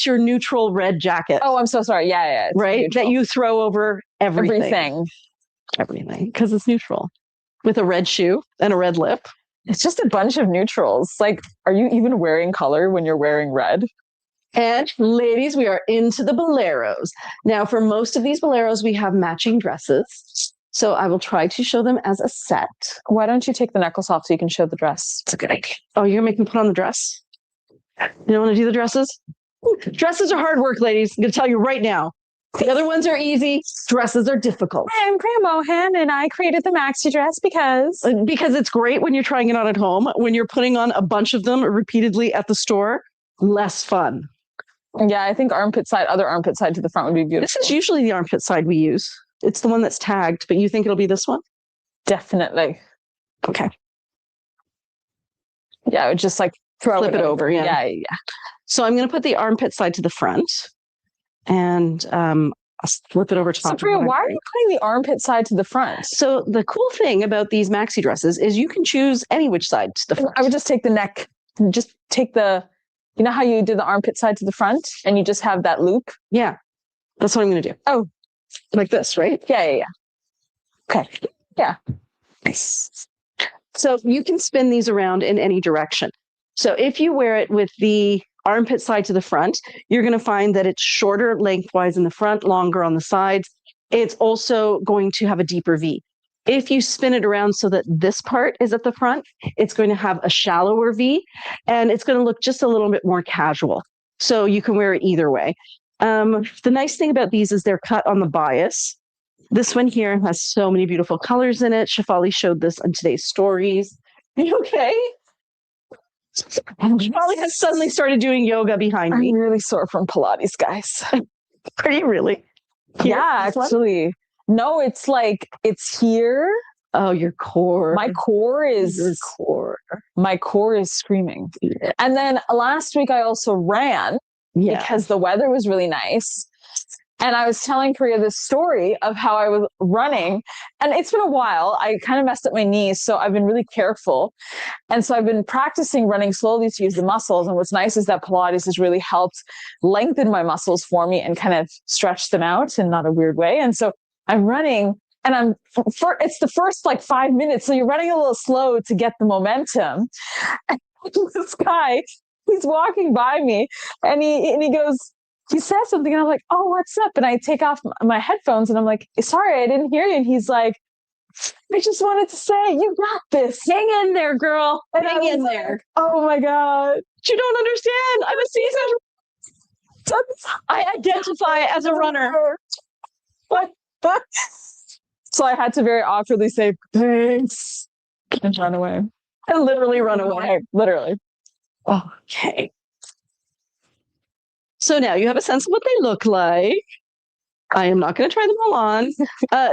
your neutral red jacket. Oh, I'm so sorry. Yeah. Right? Neutral. That you throw over everything. Everything. Because it's neutral. With a red shoe and a red lip. It's just a bunch of neutrals. Like, are you even wearing color when you're wearing red? And ladies, we are into the Boleros. Now, for most of these Boleros, we have matching dresses. So I will try to show them as a set. Why don't you take the necklace off so you can show the dress? It's a good idea. Oh, you're going to make me put on the dress? You don't want to do the dresses? Dresses are hard work, ladies. I'm going to tell you right now. The other ones are easy. Dresses are difficult. I'm Priya Mohan, and I created the Maxi dress because it's great when you're trying it on at home. When you're putting on a bunch of them repeatedly at the store, less fun. Yeah, I think other armpit side to the front would be beautiful. This is usually the armpit side we use. It's the one that's tagged, but you think it'll be this one? Definitely. Okay. Yeah, I would just like flip it over. Yeah. So I'm going to put the armpit side to the front and I'll flip it over to top. So Priya, why are you putting the armpit side to the front? So the cool thing about these maxi dresses is you can choose any which side to the front. I would just take the neck, just take you know how you did the armpit side to the front and you just have that loop? Yeah, that's what I'm going to do. Oh. Like this, right? Yeah. Okay. Yeah. Nice. So you can spin these around in any direction. So if you wear it with the armpit side to the front, you're going to find that it's shorter lengthwise in the front, longer on the sides. It's also going to have a deeper V. If you spin it around so that this part is at the front, it's going to have a shallower V and it's going to look just a little bit more casual. So you can wear it either way. The nice thing about these is they're cut on the bias. This one here has so many beautiful colors in it. Shefali showed this on today's stories. Are you okay? Shefali has suddenly started doing yoga behind me. I'm really sore from Pilates, guys. Are you really? Here, yeah, actually. No, it's here. Oh, your core. My core is screaming. Yeah. And then last week I also ran because the weather was really nice. And I was telling Priya this story of how I was running, and it's been a while. I kind of messed up my knees, so I've been really careful. And so I've been practicing running slowly to use the muscles. And what's nice is that Pilates has really helped lengthen my muscles for me and kind of stretch them out in not a weird way. And so I'm running, and it's the first like 5 minutes. So you're running a little slow to get the momentum. And this guy, he's walking by me, and he goes, he says something, and I'm like, oh, what's up? And I take off my headphones, and I'm like, sorry, I didn't hear you. And he's like, I just wanted to say, you got this. Hang in there, girl. And Hang in there. Oh my God. You don't understand. I'm a seasoned. I identify as a runner. What? So I had to very awkwardly say, thanks, and run away. And literally run away. Literally. Okay. So now you have a sense of what they look like. I am not going to try them all on.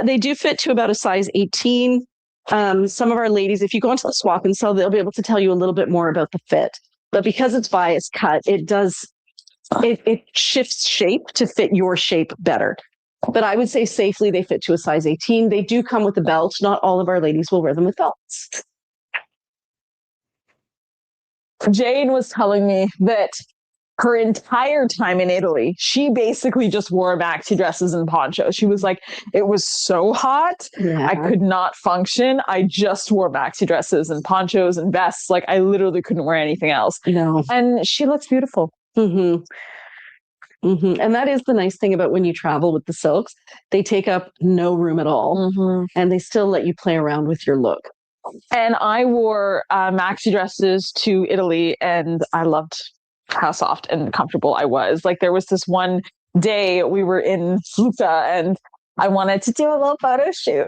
They do fit to about a size 18. Some of our ladies, if you go into the swap and sell, they'll be able to tell you a little bit more about the fit. But because it's bias cut, it shifts shape to fit your shape better. But I would say safely they fit to a size 18. They do come with a belt. Not all of our ladies will wear them with belts. Jane was telling me that her entire time in Italy, she basically just wore maxi dresses and ponchos. She was like, it was so hot. Yeah. I could not function. I just wore maxi dresses and ponchos and vests. Like I literally couldn't wear anything else. No. And she looks beautiful. Mm-hmm. Mm-hmm. And that is the nice thing about when you travel with the silks. They take up no room at all. Mm-hmm. And they still let you play around with your look. And I wore maxi dresses to Italy, and I loved how soft and comfortable I was. Like there was this one day we were in Lucca, and I wanted to do a little photo shoot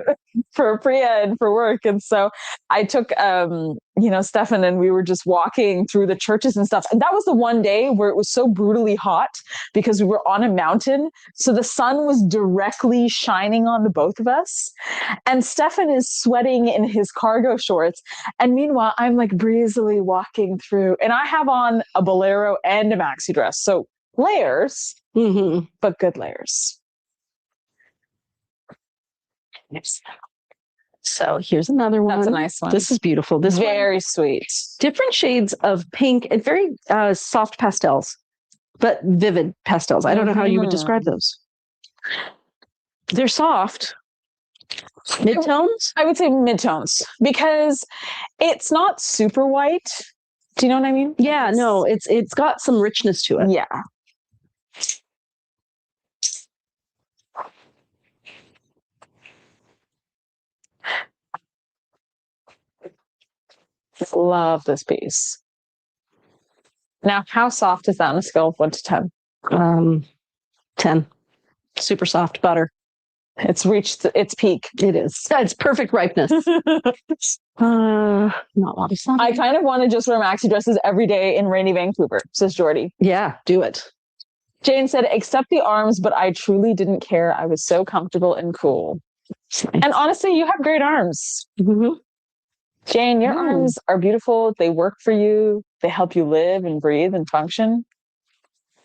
for Priya and for work. And so I took, Stefan, and we were just walking through the churches and stuff. And that was the one day where it was so brutally hot because we were on a mountain. So the sun was directly shining on the both of us. And Stefan is sweating in his cargo shorts. And meanwhile, I'm like breezily walking through, and I have on a bolero and a maxi dress. So layers, but good layers. So here's another one. That's a nice one. This is beautiful. This very sweet. Different shades of pink and very soft pastels, but vivid pastels. I don't know how you would describe those. They're soft. Midtones? I would say midtones because it's not super white. Do you know what I mean? Yeah, no, it's got some richness to it. Yeah. Love this piece. Now, how soft is that on a scale of 1 to 10? 10. Super soft butter. It's reached its peak. It is. It's perfect ripeness. Not a lot of sun. I kind of want to just wear maxi dresses every day in rainy Vancouver, says Jordy. Yeah, do it. Jane said, except the arms, but I truly didn't care. I was so comfortable and cool. Nice. And honestly, you have great arms. Mm-hmm. Jane, your arms are beautiful. They work for you. They help you live and breathe and function.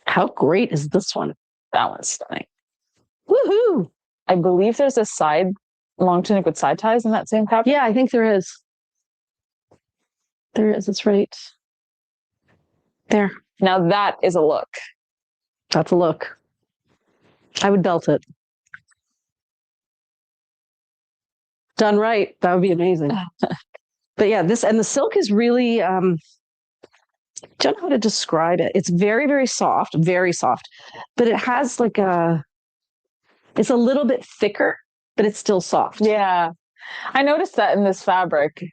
How great is this one? That one's stunning. Woohoo! I believe there's a long tunic with side ties in that same fabric. Yeah, I think there is. There is. It's right there. Now that is a look. That's a look. I would belt it. Done right. That would be amazing. But yeah, the silk is really, don't know how to describe it. It's very, very soft, but it has it's a little bit thicker, but it's still soft. Yeah. I noticed that in this fabric.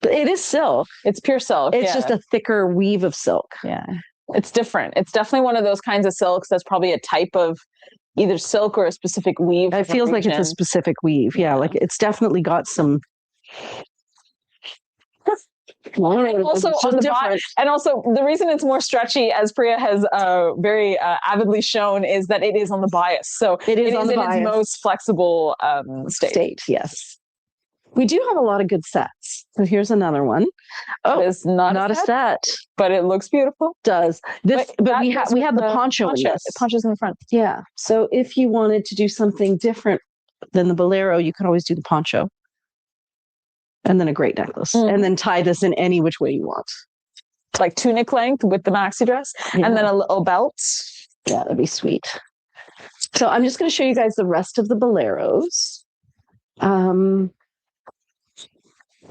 But it is silk. It's pure silk. It's just a thicker weave of silk. Yeah. It's different. It's definitely one of those kinds of silks that's probably a type of either silk or a specific weave. It feels like it's a specific weave. Yeah. Like it's definitely got some. Also on the bottom, and also the reason it's more stretchy, as Priya has very avidly shown, is that it is on the bias. So it is in its most flexible state. Yes. We do have a lot of good sets. So here's another one. Oh, it's not a set, but it looks beautiful. Does this? But we have the poncho in this. Ponchos in the front. Yeah. So if you wanted to do something different than the bolero, you could always do the poncho, and then a great necklace, and then tie this in any which way you want, like tunic length with the maxi dress, and then a little belt. Yeah, that'd be sweet. So I'm just going to show you guys the rest of the boleros.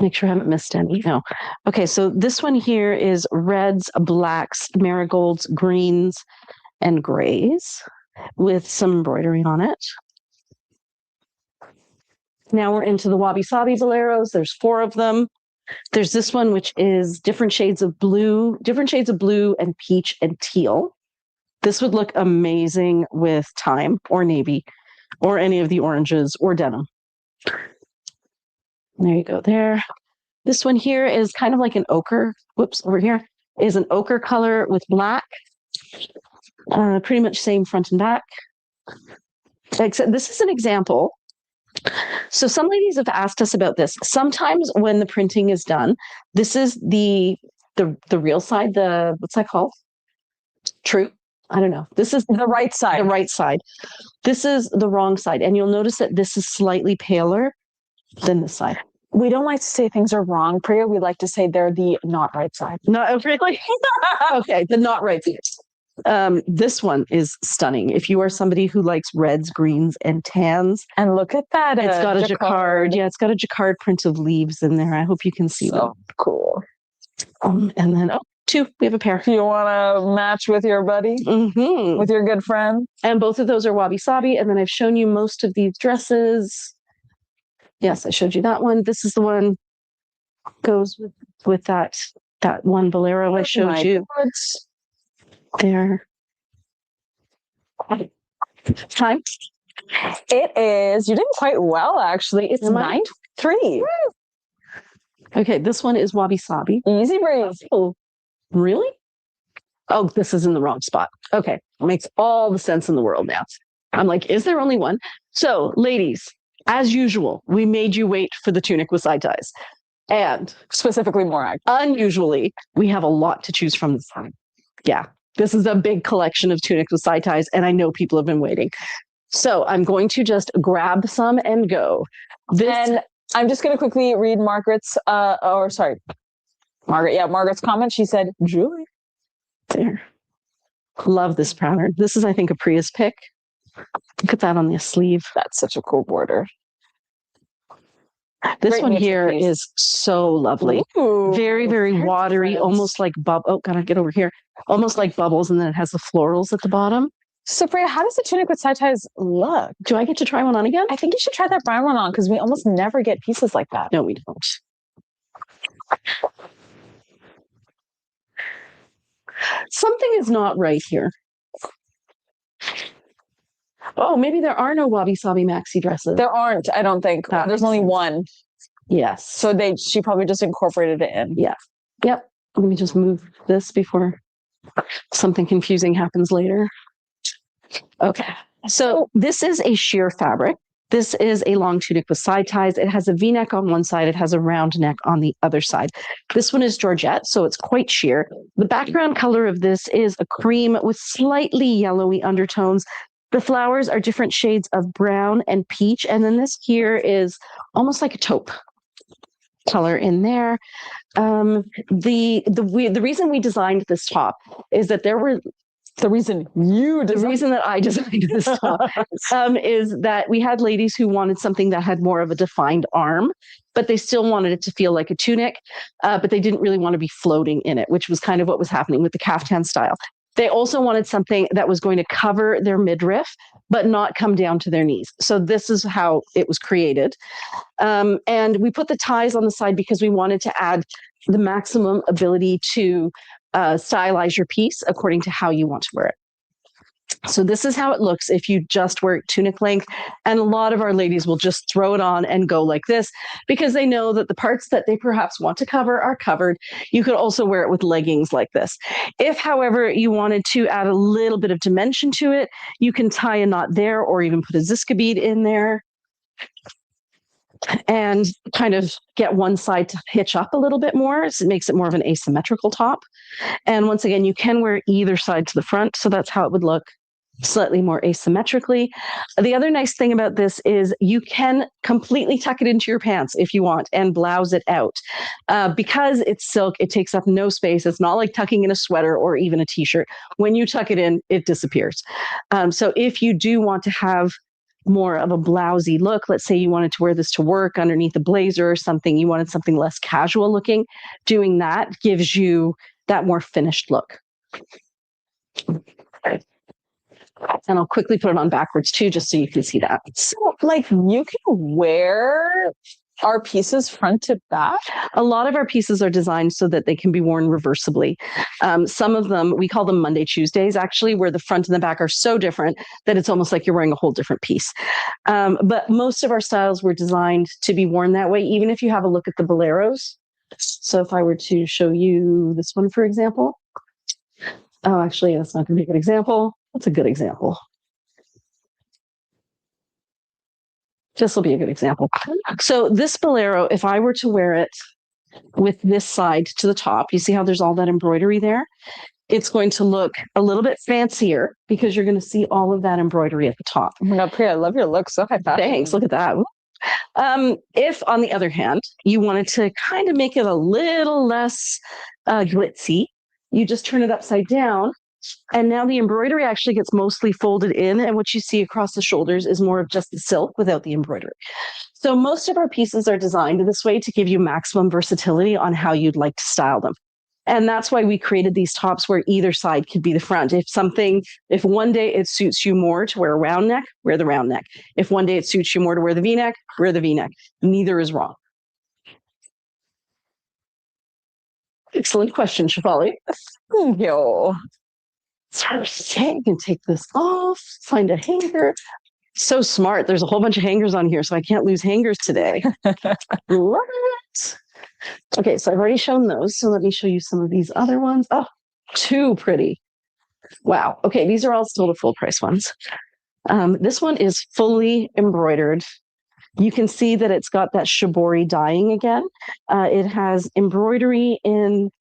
Make sure I haven't missed any. No. Okay, so this one here is reds, blacks, marigolds, greens, and grays with some embroidery on it. Now we're into the wabi-sabi boleros. There's 4 of them. There's this one, which is different shades of blue and peach and teal. This would look amazing with thyme or navy or any of the oranges or denim. There you go there. This one here is kind of like an ochre. Whoops, over here is an ochre color with black. Pretty much same front and back. Except this is an example. So some ladies have asked us about this. Sometimes when the printing is done, this is the real side, what's that called? True. I don't know. This is the right side. The right side. This is the wrong side. And you'll notice that this is slightly paler than this side. We don't like to say things are wrong, Priya. We like to say they're the not right side. No, really? Okay, the not right side. This one is stunning. If you are somebody who likes reds, greens, and tans. And look at that. It's got a jacquard. Yeah, it's got a jacquard print of leaves in there. I hope you can see them. Cool. And then, 2. We have a pair. You want to match with your buddy? Mm-hmm. With your good friend? And both of those are wabi-sabi. And then I've shown you most of these dresses. Yes, I showed you that one. This is the one goes with that one bolero I showed you. There. Time? It is. You're doing quite well, actually. It's 9:03. Okay, this one is wabi-sabi. Easy breeze. Oh, really? Oh, this is in the wrong spot. Okay, it makes all the sense in the world now. I'm like, is there only one? So, ladies, as usual, we made you wait for the tunic with side ties. And specifically more unusually, we have a lot to choose from this time. Yeah, this is a big collection of tunics with side ties, and I know people have been waiting. So I'm going to just grab some and go. And I'm just going to quickly read Margaret's, Margaret's comment. She said, Julie. There. Love this pattern. This is, I think, a Priya's pick. Look at that on the sleeve. That's such a cool border. This Great one here piece. Is so lovely. Ooh, very, very watery, almost like Oh, gotta get over here. Almost like bubbles, and then it has the florals at the bottom. So, Priya, how does the tunic with side ties look? Do I get to try one on again? I think you should try that brown one on, because we almost never get pieces like that. No, we don't. Something is not right here. Oh, maybe there are no wabi-sabi maxi dresses. There aren't, I don't think. There's only one. Yes. So she probably just incorporated it in. Yeah. Yep. Let me just move this before something confusing happens later. Okay. So this is a sheer fabric. This is a long tunic with side ties. It has a V-neck on one side. It has a round neck on the other side. This one is Georgette, so it's quite sheer. The background color of this is a cream with slightly yellowy undertones. The flowers are different shades of brown and peach. And then this here is almost like a taupe color in there. The reason we designed this top is that the reason that I designed this top is that we had ladies who wanted something that had more of a defined arm, but they still wanted it to feel like a tunic, but they didn't really want to be floating in it, which was kind of what was happening with the kaftan style. They also wanted something that was going to cover their midriff, but not come down to their knees. So this is how it was created. And we put the ties on the side because we wanted to add the maximum ability to stylize your piece according to how you want to wear it. So this is how it looks if you just wear tunic length. And a lot of our ladies will just throw it on and go like this because they know that the parts that they perhaps want to cover are covered. You could also wear it with leggings like this. If, however, you wanted to add a little bit of dimension to it, you can tie a knot there or even put a Ziska bead in there. and kind of get one side to hitch up a little bit more. So it makes it more of an asymmetrical top. And once again, you can wear either side to the front. So that's how it would look, slightly more asymmetrically. The other nice thing about this is you can completely tuck it into your pants if you want and blouse it out. Because it's silk, it takes up no space. It's not like tucking in a sweater or even a t-shirt. When you tuck it in, it disappears. So if you do want to have more of a blousy look, let's say you wanted to wear this to work underneath a blazer or something, you wanted something less casual looking, doing that gives you that more finished look. And I'll quickly put it on backwards too, just so you can see that. So, like, you can wear our pieces front to back? A lot of our pieces are designed so that they can be worn reversibly. Some of them, we call them Monday Tuesdays, actually, where the front and the back are so different that it's almost like you're wearing a whole different piece. But most of our styles were designed to be worn that way, even if you have a look at the Boleros. So if I were to show you this one, for example. Oh, actually, that's not going to be a good example. That's a good example. This will be a good example. So this Bolero, if I were to wear it with this side to the top, you see how there's all that embroidery there? It's going to look a little bit fancier because you're going to see all of that embroidery at the top. Oh my God, Priya, I love your look. So high fashion. Thanks. Look at that. If, on the other hand, you wanted to kind of make it a little less glitzy, you just turn it upside down. And now the embroidery actually gets mostly folded in, and what you see across the shoulders is more of just the silk without the embroidery. So most of our pieces are designed this way to give you maximum versatility on how you'd like to style them. And that's why we created these tops where either side could be the front. If one day it suits you more to wear a round neck, wear the round neck. If one day it suits you more to wear the V-neck, wear the V-neck. Neither is wrong. Excellent question, Shefali. Thank you. I can take this off, find a hanger. So smart. There's a whole bunch of hangers on here, so I can't lose hangers today. Love it. Okay, so I've already shown those. So let me show you some of these other ones. Oh, too pretty. Wow. Okay, these are all still the full price ones. This one is fully embroidered. You can see that it's got that shibori dyeing again. It has embroidery in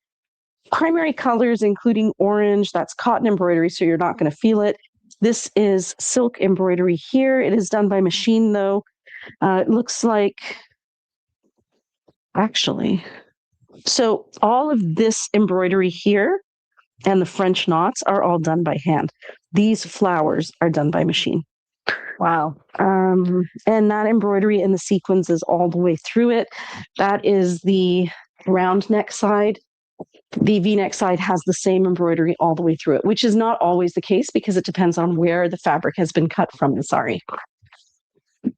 primary colors, including orange. That's cotton embroidery, so you're not going to feel it. This is silk embroidery here. It is done by machine, though. It looks like, actually, so all of this embroidery here and the French knots are all done by hand. These flowers are done by machine. Wow. And that embroidery and the sequins is all the way through it. That is the round neck side. The V-neck side has the same embroidery all the way through it, which is not always the case because it depends on where the fabric has been cut from the sari.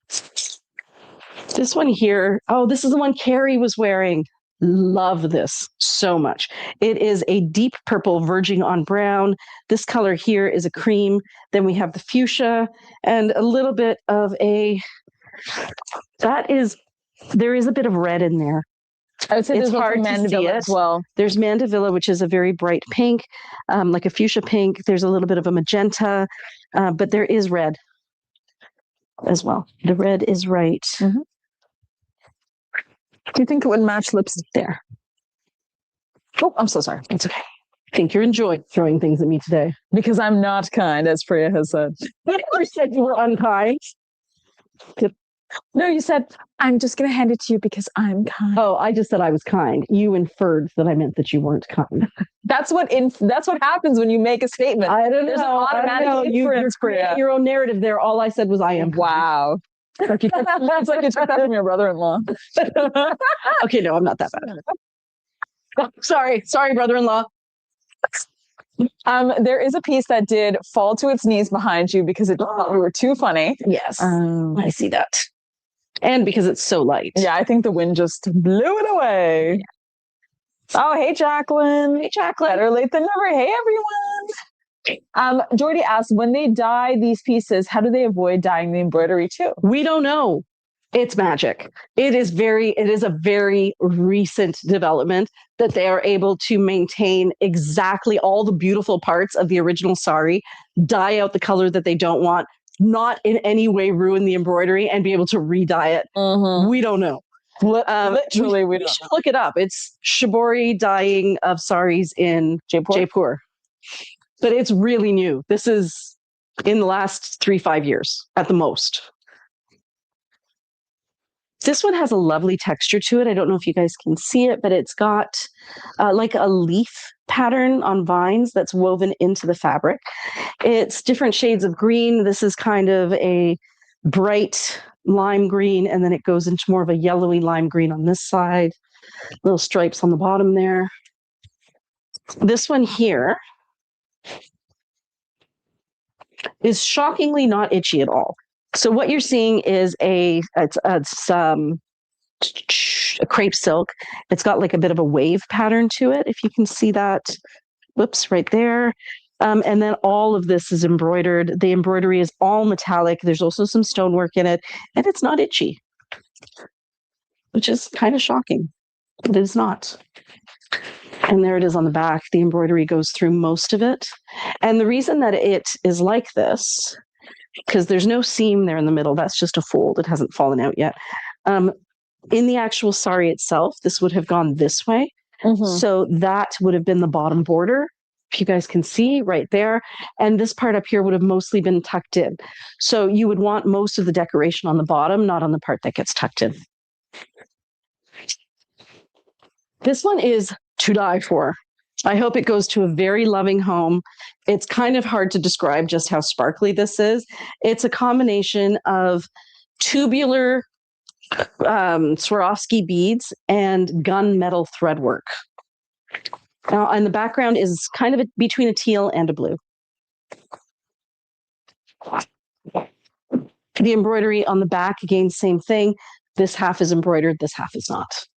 This one here, oh, this is the one Carrie was wearing. Love this so much. It is a deep purple verging on brown. This color here is a cream. Then we have the fuchsia and a little bit of there is a bit of red in there. I would say it's there's hard to see it as well. There's Mandevilla, which is a very bright pink, like a fuchsia pink. There's a little bit of a magenta, but there is red as well. The red is right. Mm-hmm. Do you think it would match lips there? Oh, I'm so sorry. It's okay. I think you're enjoying throwing things at me today. Because I'm not kind, as Priya has said. You never said you were unkind. No, you said, I'm just going to hand it to you because I'm kind. Oh, I just said I was kind. You inferred that I meant that you weren't kind. That's what happens when you make a statement. I don't There's know. an automatic inference, Priya. Your own narrative there. All I said was I am. Wow. It's like you took that from your brother-in-law. Okay, no, I'm not that bad. Oh, sorry, brother-in-law. There is a piece that did fall to its knees behind you because it thought we were too funny. Yes, I see that. And because it's so light. Yeah, I think the wind just blew it away. Yeah. Oh, hey, Jacqueline. Hey, Jacqueline. Better late than never. Hey, everyone. Jordy asked, when they dye these pieces, how do they avoid dyeing the embroidery too? We don't know. It's magic. It is a very recent development that they are able to maintain exactly all the beautiful parts of the original sari, dye out the color that they don't want, not in any way ruin the embroidery and be able to re-dye it. We don't know. Literally, we should look it up. It's shibori dyeing of saris in Jaipur. But it's really new. This is in the last 3-5 years at the most. This one has a lovely texture to it. I don't know if you guys can see it, but it's got like a leaf pattern on vines that's woven into the fabric. It's different shades of green. This is kind of a bright lime green, and then it goes into more of a yellowy lime green on this side. Little stripes on the bottom there. This one here is shockingly not itchy at all. So what you're seeing is a crepe silk. It's got like a bit of a wave pattern to it, if you can see that. Whoops, right there. And then all of this is embroidered. The embroidery is all metallic. There's also some stonework in it, and it's not itchy, which is kind of shocking, but it's not. And there it is on the back. The embroidery goes through most of it. And the reason that it is like this, because there's no seam there in the middle, that's just a fold. It hasn't fallen out yet. In the actual sari itself, this would have gone this way. So that would have been the bottom border, if you guys can see right there. And this part up here would have mostly been tucked in. So you would want most of the decoration on the bottom, not on the part that gets tucked in. This one is to die for. I hope it goes to a very loving home. It's kind of hard to describe just how sparkly this is. It's a combination of tubular Swarovski beads and gunmetal threadwork. Now, and the background is kind of between a teal and a blue. The embroidery on the back, again, same thing. This half is embroidered, this half is not.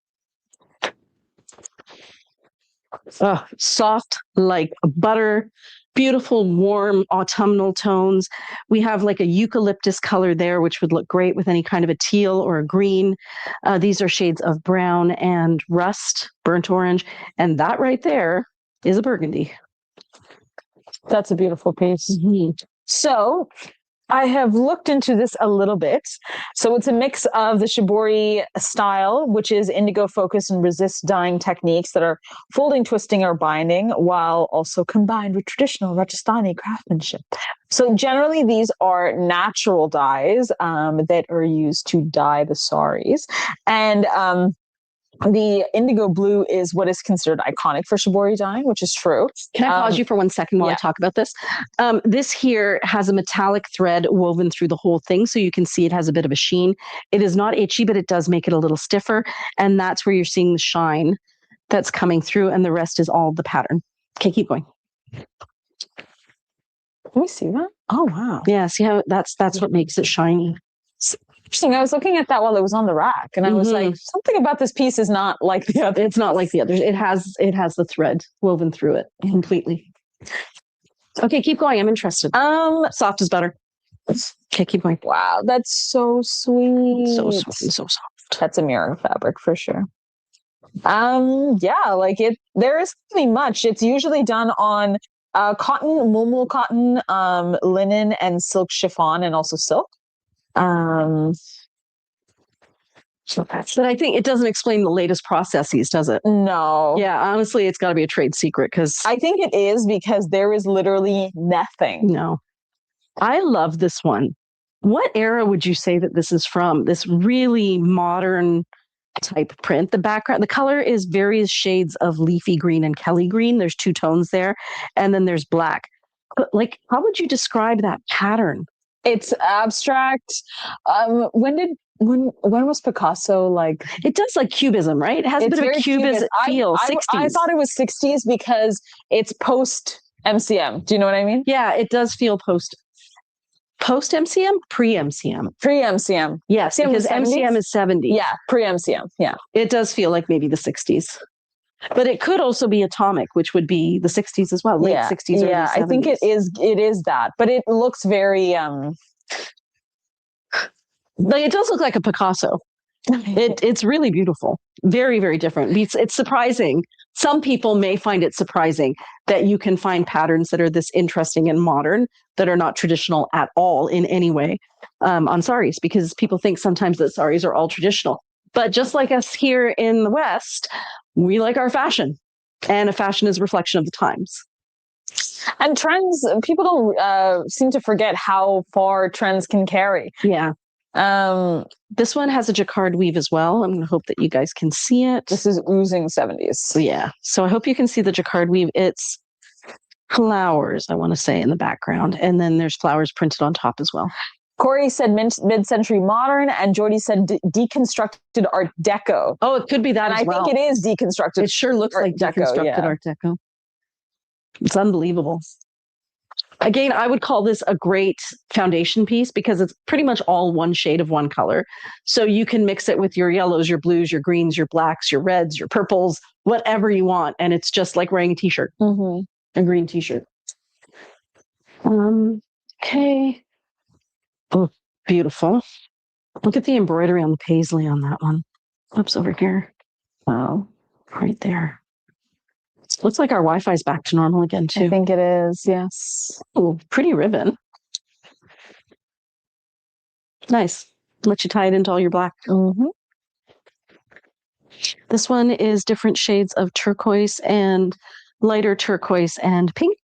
Soft like butter, beautiful, warm autumnal tones. We have like a eucalyptus color there, which would look great with any kind of a teal or a green. These are shades of brown and rust, burnt orange. And that right there is a burgundy. That's a beautiful piece. So I have looked into this a little bit. So it's a mix of the shibori style, which is indigo focus and resist dyeing techniques that are folding, twisting, or binding, while also combined with traditional Rajasthani craftsmanship. So generally, these are natural dyes that are used to dye the saris. And the indigo blue is what is considered iconic for shibori dyeing, which is true. Can I pause you for 1 second while I talk about this? This here has a metallic thread woven through the whole thing, so you can see it has a bit of a sheen. It is not itchy, but it does make it a little stiffer, and that's where you're seeing the shine that's coming through, and the rest is all the pattern. Okay, keep going. Can we see that? Oh, wow. Yeah, see how that's what makes it shiny. Interesting. I was looking at that while it was on the rack, and I was like, something about this piece is not like the other. It's not like the others. It has the thread woven through it completely. Okay, keep going. I'm interested. Soft is better. Okay, keep going. Wow, that's so sweet. So sweet and so soft. That's a mirror fabric for sure. Yeah, like there isn't really much. It's usually done on cotton, mulmul cotton, linen, and silk chiffon, and also silk. But I think it doesn't explain the latest processes, does it? No. Yeah, honestly, it's got to be a trade secret because I think it is, because there is literally nothing. No. I love this one. What era would you say that this is from? This really modern type print. The background, the color is various shades of leafy green and Kelly green. There's 2 tones there, and then there's black. But like, how would you describe that pattern? It's abstract. When was Picasso like? It does like cubism, right? It has a bit of a cubist feel. 60s. I thought it was 60s because it's post MCM. Do you know what I mean? Yeah, it does feel post MCM, pre MCM. Pre MCM. Yes, because MCM is 70. Yeah, pre MCM. Yeah, it does feel like maybe the 60s. But it could also be atomic, which would be the 60s as well, late 60s. Yeah, I think it is that, but it looks very like it does look like a Picasso. It's really beautiful. Very, very different. It's surprising some people may find it surprising that you can find patterns that are this interesting and modern that are not traditional at all in any way on saris, because people think sometimes that saris are all traditional. But just like us here in the West, we like our fashion, and a fashion is a reflection of the times. And trends, people don't seem to forget how far trends can carry. Yeah. This one has a jacquard weave as well. I'm going to hope that you guys can see it. This is oozing 70s. Yeah. So I hope you can see the jacquard weave. It's flowers, I want to say, in the background. And then there's flowers printed on top as well. Corey said mid-century modern, and Jordy said deconstructed Art Deco. Oh, it could be that as well. I think it is deconstructed. It sure looks like deconstructed Art Deco. It's unbelievable. Again, I would call this a great foundation piece because it's pretty much all one shade of one color. So you can mix it with your yellows, your blues, your greens, your blacks, your reds, your purples, whatever you want. And it's just like wearing a t-shirt, a green t-shirt. Okay. Oh, beautiful. Look at the embroidery on the paisley on that one. Oops, over here. Wow, right there. Looks like our Wi-Fi is back to normal again, too. I think it is, yes. Oh, pretty ribbon. Nice. Let you tie it into all your black. This one is different shades of turquoise and lighter turquoise and pink.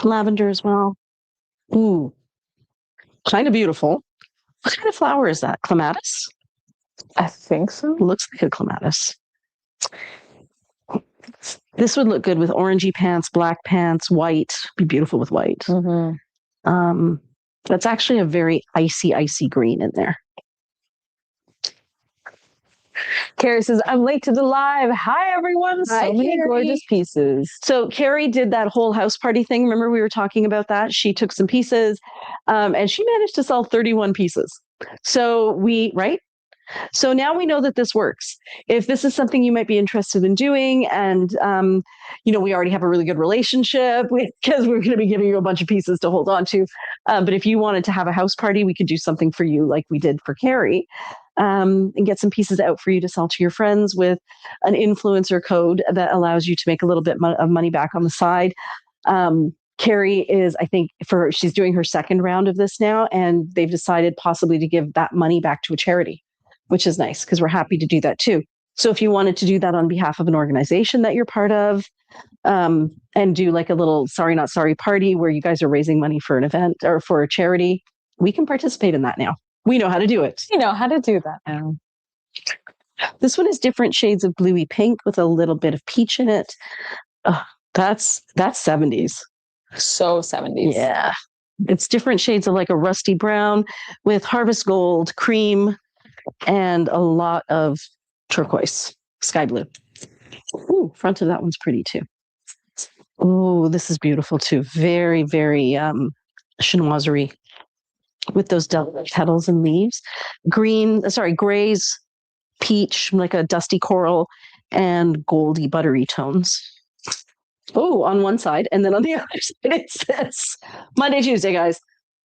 Lavender as well. Ooh, kind of beautiful. What kind of flower is that? Clematis? I think so. Looks like a clematis. This would look good with orangey pants, black pants, white. Be beautiful with white. That's actually a very icy green in there. Carrie says, I'm late to the live. Hi, everyone. Hi, so many gorgeous pieces. So Carrie did that whole house party thing. Remember we were talking about that? She took some pieces and she managed to sell 31 pieces. So So now we know that this works. If this is something you might be interested in doing, and we already have a really good relationship because we're going to be giving you a bunch of pieces to hold on to. But if you wanted to have a house party, we could do something for you like we did for Carrie, and get some pieces out for you to sell to your friends with an influencer code that allows you to make a little bit of money back on the side. Carrie is, I think, she's doing her second round of this now, and they've decided possibly to give that money back to a charity, which is nice because we're happy to do that too. So if you wanted to do that on behalf of an organization that you're part of, and do like a little Sorry Not Sorry party where you guys are raising money for an event or for a charity, we can participate in that now. We know how to do it. You know how to do that now. This one is different shades of bluey pink with a little bit of peach in it. That's 70s. So 70s. Yeah. It's different shades of like a rusty brown with harvest gold, cream, and a lot of turquoise, sky blue. Ooh, front of that one's pretty too. Oh, this is beautiful too. Very, very chinoiserie with those delicate petals and leaves. Grays, peach, like a dusty coral, and goldy buttery tones. Oh, on one side, and then on the other side it says Monday, Tuesday, guys.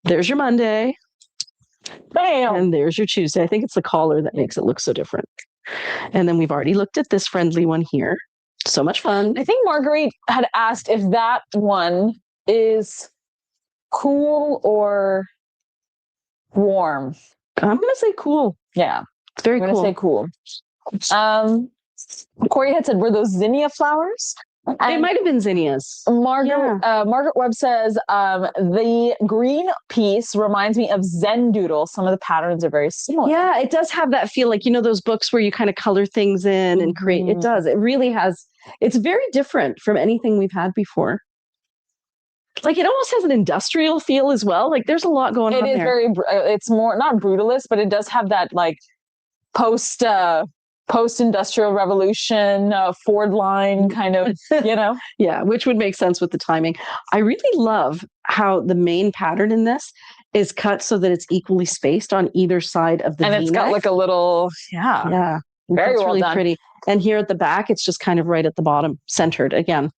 There's your Monday. Bam! And there's your Tuesday. I think it's the collar that makes it look so different. And then we've already looked at this friendly one here. So much fun. I think Marguerite had asked if that one is cool or warm. I'm going to say cool. Yeah. It's very cool. I'm going to say cool. Corey had said, were those zinnia flowers? They might have been zinnias. Margaret Webb says, the green piece reminds me of Zen Doodle. Some of the patterns are very similar. Yeah, it does have that feel like, those books where you kind of color things in and create. It does. It really has. It's very different from anything we've had before. Like it almost has an industrial feel as well. Like there's a lot going on there. It is it's more, not brutalist, but it does have that like post-industrial revolution, Ford line kind of, Yeah, which would make sense with the timing. I really love how the main pattern in this is cut so that it's equally spaced on either side of the V-neck. And it's got like a little, Yeah. Very That's well really done. Pretty. And here at the back, it's just kind of right at the bottom, centered again.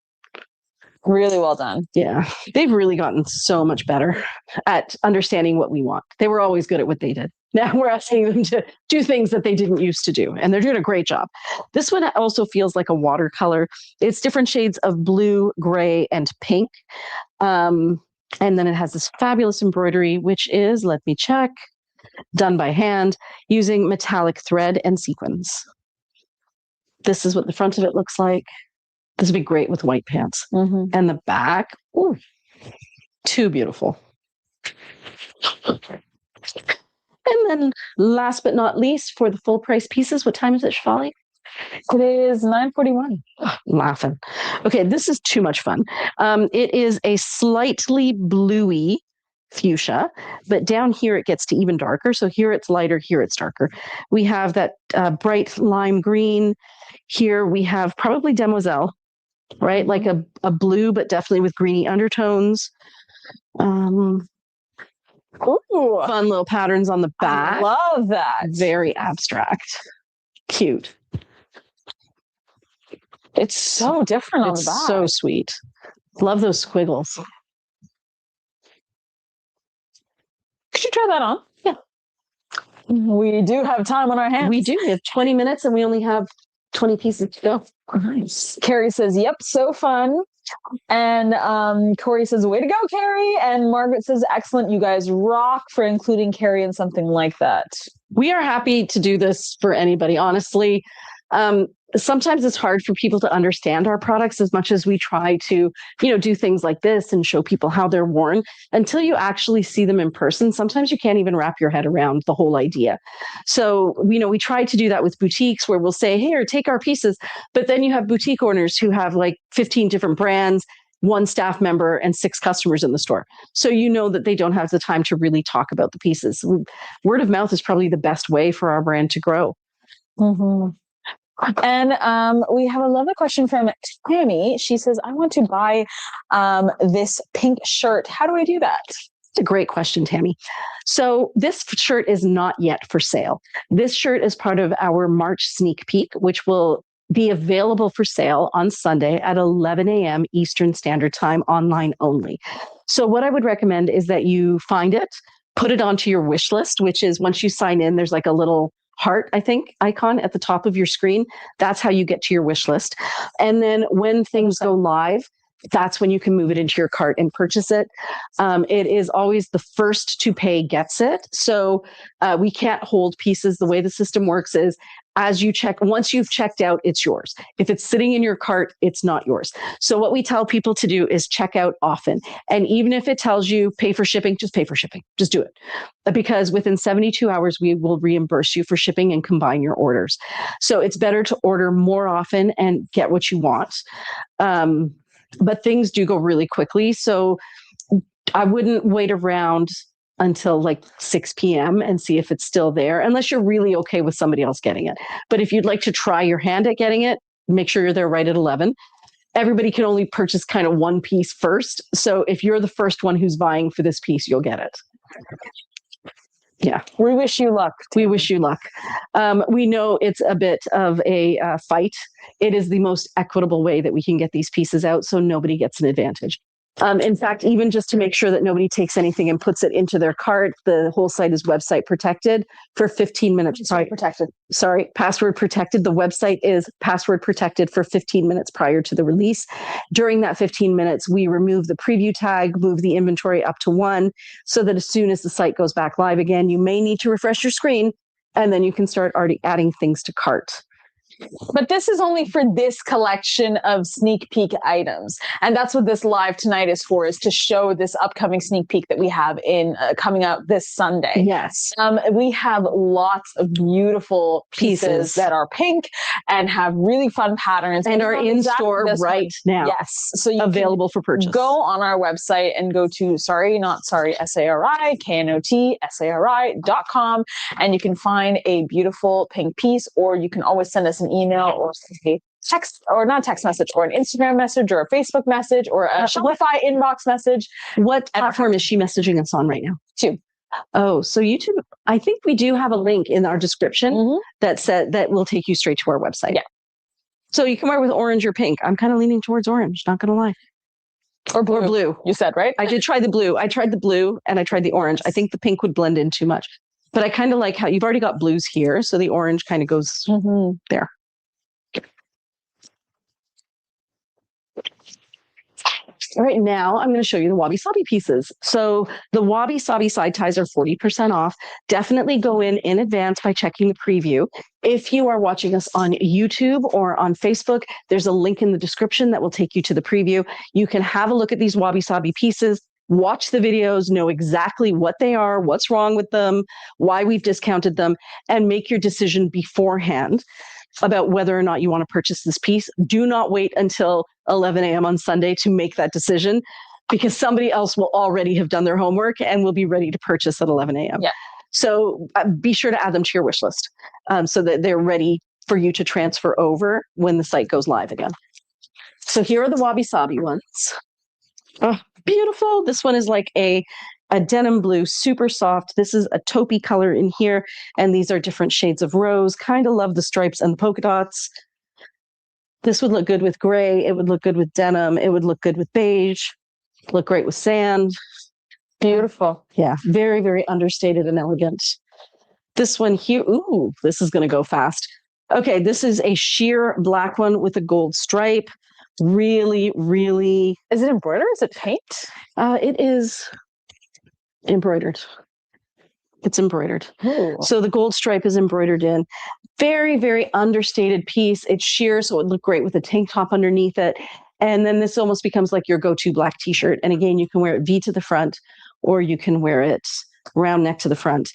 Really well done. Yeah. They've really gotten so much better at understanding what we want. They were always good at what they did. Now we're asking them to do things that they didn't used to do, and they're doing a great job. This one also feels like a watercolor. It's different shades of blue, gray, and pink. And then it has this fabulous embroidery, which is, let me check, done by hand using metallic thread and sequins. This is what the front of it looks like. This would be great with white pants. And the back, ooh, too beautiful. And then last but not least, for the full price pieces, what time is it, Shefali? It is 9:41. Laughing. Okay, this is too much fun. It is a slightly bluey fuchsia, but down here it gets to even darker. So here it's lighter, here it's darker. We have that bright lime green. Here we have probably demoiselle, right? Like a blue, but definitely with greeny undertones. Ooh, fun little patterns on the back. I love that. Very abstract. Cute. It's so different on the back. So sweet. Love those squiggles. Could you try that on? Yeah. We do have time on our hands. We do. We have 20 minutes and we only have 20 pieces to go. Nice. Carrie says, yep, so fun. And Corey says, way to go, Carrie. And Margaret says, excellent. You guys rock for including Carrie in something like that. We are happy to do this for anybody, honestly. Sometimes it's hard for people to understand our products as much as we try to, do things like this and show people how they're worn. Until you actually see them in person, sometimes you can't even wrap your head around the whole idea. So, we try to do that with boutiques where we'll say, here, take our pieces. But then you have boutique owners who have like 15 different brands, 1 staff member, and 6 customers in the store. So that they don't have the time to really talk about the pieces. Word of mouth is probably the best way for our brand to grow. Mm-hmm. And we have a lovely question from Tammy. She says, I want to buy this pink shirt. How do I do that? It's a great question, Tammy. So this shirt is not yet for sale. This shirt is part of our March sneak peek, which will be available for sale on Sunday at 11 a.m. Eastern Standard Time, online only. So what I would recommend is that you find it, put it onto your wish list, which is once you sign in, there's like a little heart, I think, icon at the top of your screen. That's how you get to your wish list. And then when things go live, that's when you can move it into your cart and purchase it. It is always the first to pay gets it. So we can't hold pieces. The way the system works is as you check, once you've checked out, it's yours. If it's sitting in your cart, it's not yours. So what we tell people to do is check out often. And even if it tells you pay for shipping, just pay for shipping. Just do it. Because within 72 hours, we will reimburse you for shipping and combine your orders. So it's better to order more often and get what you want. But things do go really quickly. So I wouldn't wait around until like 6 p.m. and see if it's still there, unless you're really okay with somebody else getting it. But if you'd like to try your hand at getting it, make sure you're there right at 11. Everybody can only purchase kind of one piece first. So if you're the first one who's buying for this piece, you'll get it. Yeah. We wish you luck. We wish you luck. We know it's a bit of a fight. It is the most equitable way that we can get these pieces out so nobody gets an advantage. In fact, even just to make sure that nobody takes anything and puts it into their cart, the whole site is website protected for 15 minutes. Password protected. The website is password protected for 15 minutes prior to the release. During that 15 minutes, we remove the preview tag, move the inventory up to 1, so that as soon as the site goes back live again, you may need to refresh your screen, and then you can start already adding things to cart. But this is only for this collection of sneak peek items. And that's what this live tonight is for, is to show this upcoming sneak peek that we have in coming out this Sunday. Yes. We have lots of beautiful pieces that are pink and have really fun patterns. And are in store right now. Yes. So you available for purchase. Go on our website and go to KNOTSARI.com, and you can find a beautiful pink piece, or you can always send us an email or a text, or not text message, or an Instagram message, or a Facebook message, or a Shopify inbox message. What platform is she messaging us on right now? YouTube. Oh, so YouTube. I think we do have a link in our description that will take you straight to our website. Yeah. So you can wear with orange or pink. I'm kind of leaning towards orange, not going to lie. Or blue. Or blue. You said, right? I did try the blue. I tried the blue and I tried the orange. I think the pink would blend in too much. But I kind of like how you've already got blues here. So the orange kind of goes there. All right, now I'm going to show you the wabi-sabi pieces. So the wabi-sabi side ties are 40% off. Definitely go in advance by checking the preview. If you are watching us on YouTube or on Facebook, there's a link in the description that will take you to the preview. You can have a look at these wabi-sabi pieces, watch the videos, know exactly what they are, what's wrong with them, why we've discounted them, and make your decision beforehand about whether or not you want to purchase this piece. Do not wait until 11 a.m. on Sunday to make that decision, because somebody else will already have done their homework and will be ready to purchase at 11 a.m. Yeah. So be sure to add them to your wish list so that they're ready for you to transfer over when the site goes live again. So here are the wabi-sabi ones. Oh, beautiful. This one is like a denim blue, super soft. This is a taupey color in here, and these are different shades of rose. Kind of love the stripes and the polka dots. This would look good with gray. It would look good with denim. It would look good with beige. Look great with sand. Beautiful. Yeah, very, very understated and elegant. This one here, ooh, this is going to go fast. Okay, this is a sheer black one with a gold stripe. Really, really. Is it embroidered? Is it paint? It is embroidered. It's embroidered. Ooh. So the gold stripe is embroidered in. Very, very understated piece. It's sheer, so it would look great with a tank top underneath it. And then this almost becomes like your go-to black t-shirt. And again, you can wear it V to the front, or you can wear it round neck to the front.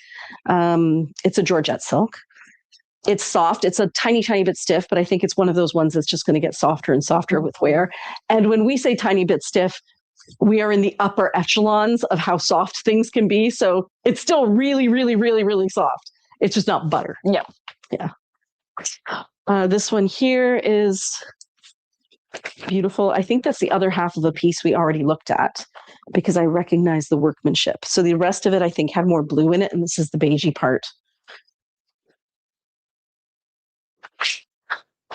It's a Georgette silk. It's soft. It's a tiny, tiny bit stiff, but I think it's one of those ones that's just going to get softer and softer with wear. And when we say tiny bit stiff, we are in the upper echelons of how soft things can be. So it's still really, really, really, really soft. It's just not butter. Yeah. Yeah. This one here is beautiful. I think that's the other half of the piece we already looked at, because I recognize the workmanship. So the rest of it, I think, had more blue in it, and this is the beigey part.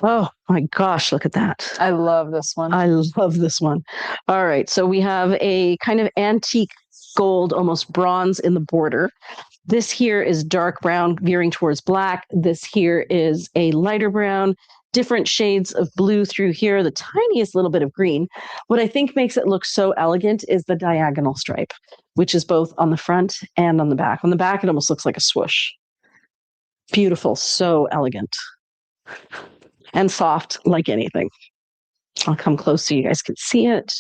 Oh my gosh, look at that. I love this one. I love this one. All right, so we have a kind of antique gold, almost bronze in the border. This here is dark brown veering towards black. This here is a lighter brown, different shades of blue through here, the tiniest little bit of green. What I think makes it look so elegant is the diagonal stripe, which is both on the front and on the back. On the back, it almost looks like a swoosh. Beautiful, so elegant. And soft like anything. I'll come close so you guys can see it.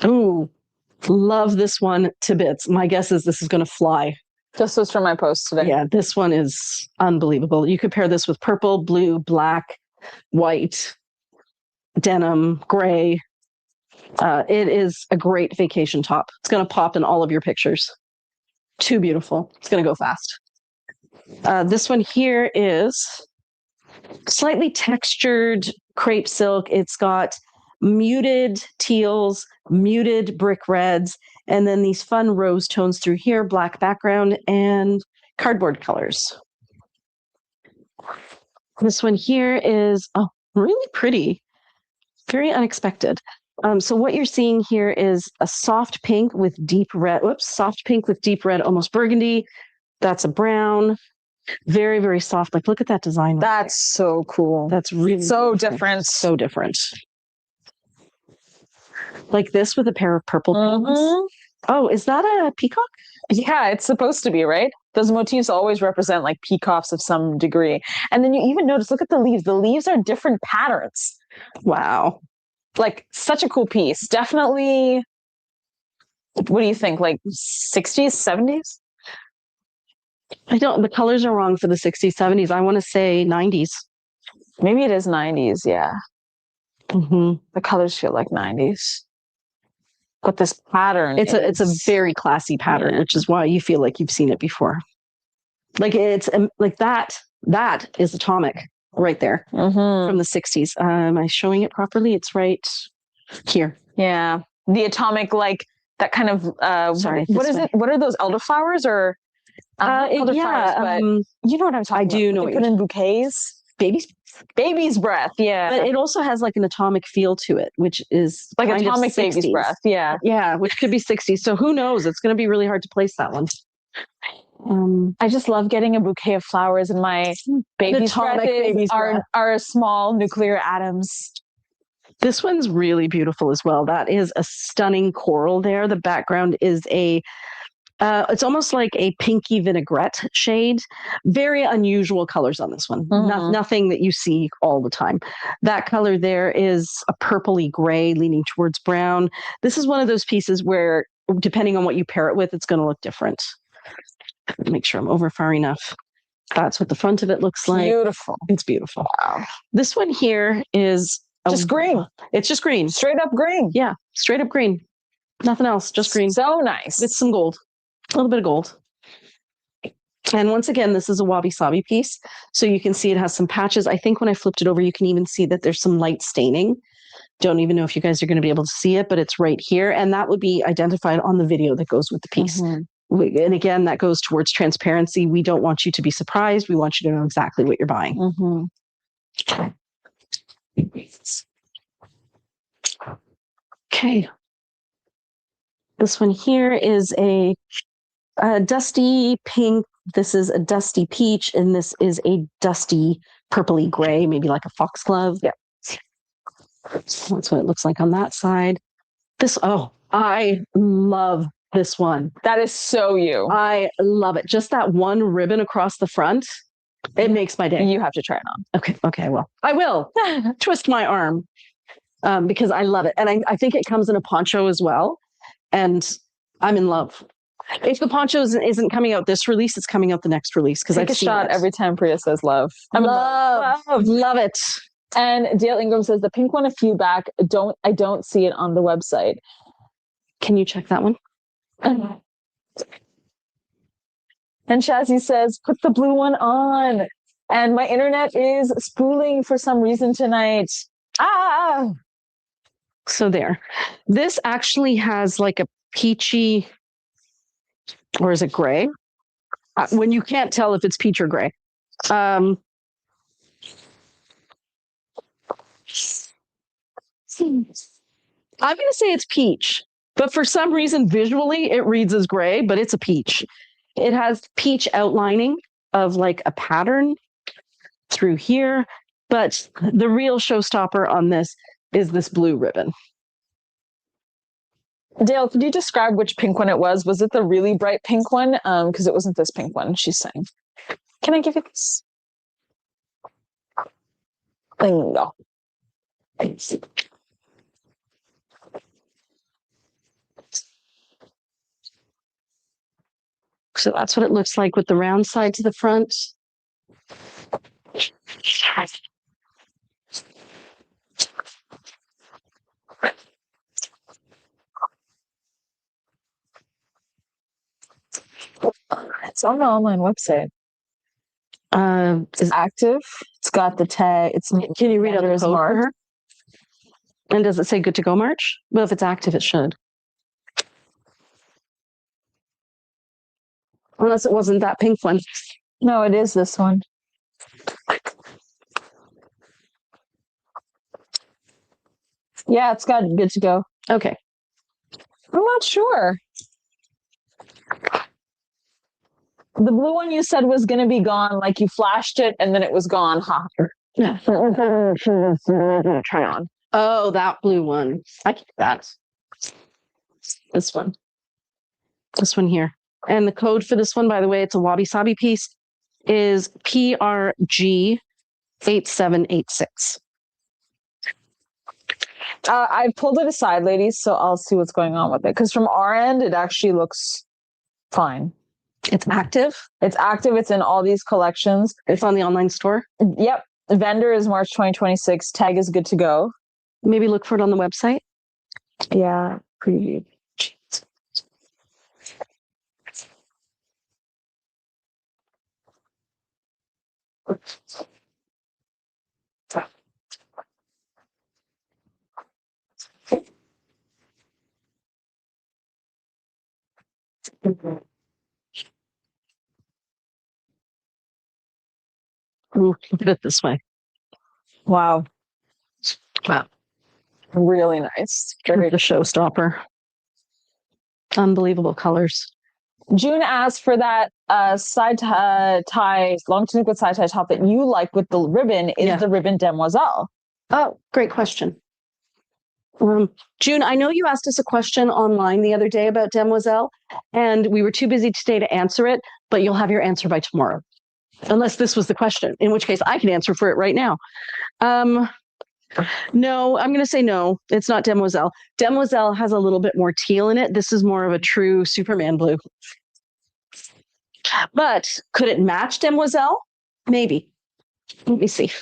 Ooh, love this one to bits. My guess is this is going to fly. This was from my post today. Yeah, this one is unbelievable. You could pair this with purple, blue, black, white, denim, gray. It is a great vacation top. It's going to pop in all of your pictures. Too beautiful. It's going to go fast. This one here is slightly textured crepe silk. It's got muted teals, muted brick reds, and then these fun rose tones through here, black background, and cardboard colors. This one here is really pretty, very unexpected. So what you're seeing here is a soft pink with deep red. Soft pink with deep red, almost burgundy. That's a brown. Very, very soft. Like, look at that design. That's so cool. That's really so different. So different. Like this with a pair of purple pants. Oh, is that a peacock? Yeah, it's supposed to be, right? Those motifs always represent like peacocks of some degree. And then you even notice, look at the leaves. The leaves are different patterns. Wow. Like, such a cool piece. Definitely, what do you think? Like 60s, 70s? The colors are wrong for the 60s, 70s. I want to say 90s. Maybe it is 90s, yeah. Mm-hmm. The colors feel like 90s. But this pattern, it's a very classy pattern, which is why you feel like you've seen it before. Like it's like that is atomic right there from the 60s. Am I showing it properly? It's right here. Yeah. The atomic, like that kind of, sorry. What is it? What are those elderflowers or? Elderflowers, but you know what I'm talking about. I do know what you put in bouquets. baby's breath. Yeah. But it also has like an atomic feel to it, which is like kind atomic of baby's 60s. breath. Yeah. Yeah, which could be 60s. So who knows? It's going to be really hard to place that one. I just love getting a bouquet of flowers, and my baby's breath are small nuclear atoms. This one's really beautiful as well. That is a stunning coral there. The background is it's almost like a pinky vinaigrette shade. Very unusual colors on this one. Nothing that you see all the time. That color there is a purpley gray leaning towards brown. This is one of those pieces where, depending on what you pair it with, it's going to look different. Make sure I'm over far enough. That's what the front of it looks like. Beautiful. It's beautiful. Wow. This one here is just green. It's just green. Straight up green. Yeah, straight up green. Nothing else, just green. So nice. With some gold. A little bit of gold. And once again, this is a wabi-sabi piece. So you can see it has some patches. I think when I flipped it over, you can even see that there's some light staining. Don't even know if you guys are going to be able to see it, but it's right here. And that would be identified on the video that goes with the piece. And again, that goes towards transparency. We don't want you to be surprised. We want you to know exactly what you're buying. Okay. This one here is a dusty pink. This is a dusty peach, and this is a dusty purpley gray, maybe like a foxglove. Yeah. That's what it looks like on that side. I love this one. That is so you. I love it. Just that one ribbon across the front. It makes my day. You have to try it on. Okay, I will. Twist my arm because I love it. And I think it comes in a poncho as well. And I'm in love. If the ponchos isn't coming out this release, it's coming out the next release. Because Take a shot every time Priya says love. Love it. And Dale Ingram says the pink one a few back. I don't see it on the website. Can you check that one? And Shazzy says, put the blue one on. And my internet is spooling for some reason tonight. So there. This actually has like a peachy, or is it gray? When you can't tell if it's peach or gray. I'm going to say it's peach, but for some reason, visually, it reads as gray, but it's a peach. It has peach outlining of like a pattern through here, but the real showstopper on this is this blue ribbon. Dale, could you describe which pink one it was? Was it the really bright pink one? Because it wasn't this pink one, she's saying. Can I give you this? No. So that's what it looks like with the round side to the front. It's on the online website. It's active. It's got the tag. Can you read out the code for her? And does it say good to go March? Well, if it's active, it should. Unless it wasn't that pink one. No, it is this one. Yeah, it's got good to go. Okay. I'm not sure. The blue one you said was going to be gone, like you flashed it and then it was gone. Try on. Oh, that blue one. I keep that. This one. This one here. And the code for this one, by the way, it's a wabi-sabi piece, is PRG 8786. I pulled it aside, ladies, so I'll see what's going on with it. Because from our end, it actually looks fine. It's active? It's active. It's in all these collections. It's on the online store? Yep. Vendor is March 2026. Tag is good to go. Maybe look for it on the website? Yeah. Preview. Ooh, look at it this way. Wow. Wow. Really nice. The showstopper. Unbelievable colors. June asked for that side tie, long tunic with side tie top that you like with the ribbon. Is the ribbon demoiselle? Oh, great question. June, I know you asked us a question online the other day about demoiselle, and we were too busy today to answer it, but you'll have your answer by tomorrow. Unless this was the question, in which case I can answer for it right now. No, I'm going to say no. It's not demoiselle. Demoiselle has a little bit more teal in it. This is more of a true Superman blue. But could it match demoiselle? Maybe. Let me see.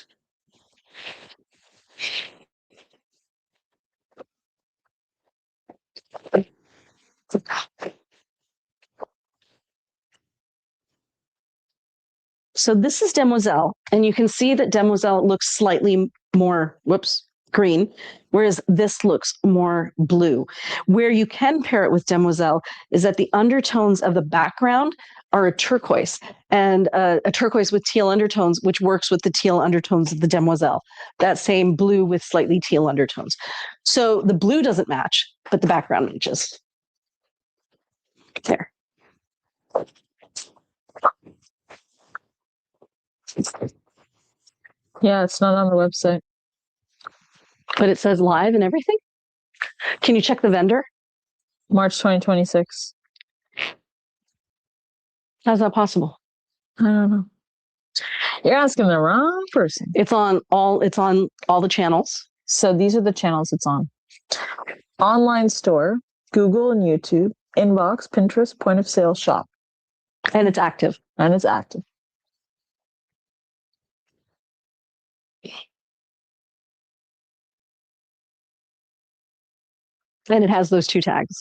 So this is demoiselle, and you can see that demoiselle looks slightly more, green, whereas this looks more blue. Where you can pair it with demoiselle is that the undertones of the background are a turquoise, and a turquoise with teal undertones, which works with the teal undertones of the demoiselle, that same blue with slightly teal undertones. So the blue doesn't match, but the background matches. There. Yeah, it's not on the website. But it says live and everything? Can you check the vendor? March 2026. How's that possible? I don't know. You're asking the wrong person. It's on all the channels. So these are the channels it's on. Online store, Google and YouTube, inbox, Pinterest, point of sale, shop. And it's active. And it's active. And it has those two tags.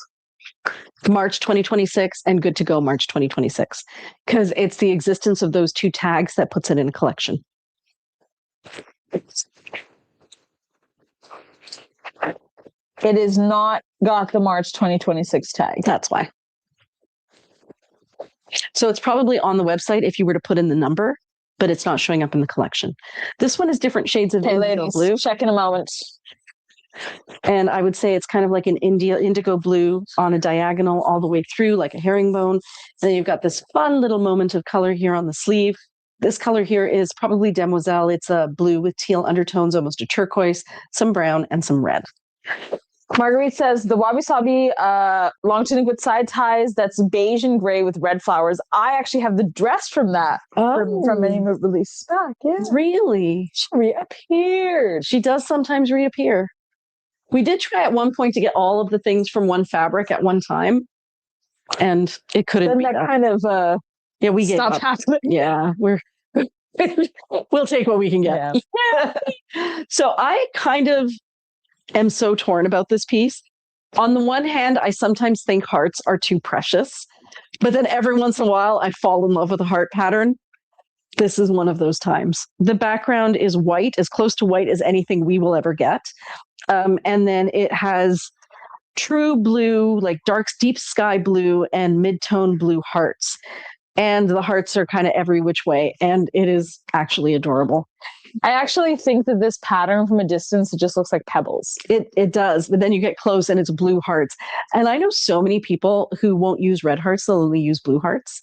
March 2026 and good to go March 2026. Because it's the existence of those two tags that puts it in a collection. It is not got the March 2026 tag. That's why. So it's probably on the website if you were to put in the number, but it's not showing up in the collection. This one is different shades of indigo blue. Check in a moment. And I would say it's kind of like an indigo blue on a diagonal all the way through, like a herringbone. And then you've got this fun little moment of color here on the sleeve. This color here is probably demoiselle. It's a blue with teal undertones, almost a turquoise, some brown, and some red. Marguerite says the wabi sabi long tunic with side ties that's beige and gray with red flowers. I actually have the dress from that from Mini release back. Yeah, really? She reappeared. She does sometimes reappear. We did try at one point to get all of the things from one fabric at one time, and it couldn't. Then that kind of we stopped happening. Yeah, we'll take what we can get. Yeah. So I kind of am so torn about this piece. On the one hand, I sometimes think hearts are too precious, but then every once in a while I fall in love with a heart pattern. This is one of those times. The background is white, as close to white as anything we will ever get. And then it has true blue, like deep sky blue and mid-tone blue hearts. And the hearts are kind of every which way. And it is actually adorable. I actually think that this pattern from a distance, it just looks like pebbles. It does. But then you get close and it's blue hearts. And I know so many people who won't use red hearts. They'll only use blue hearts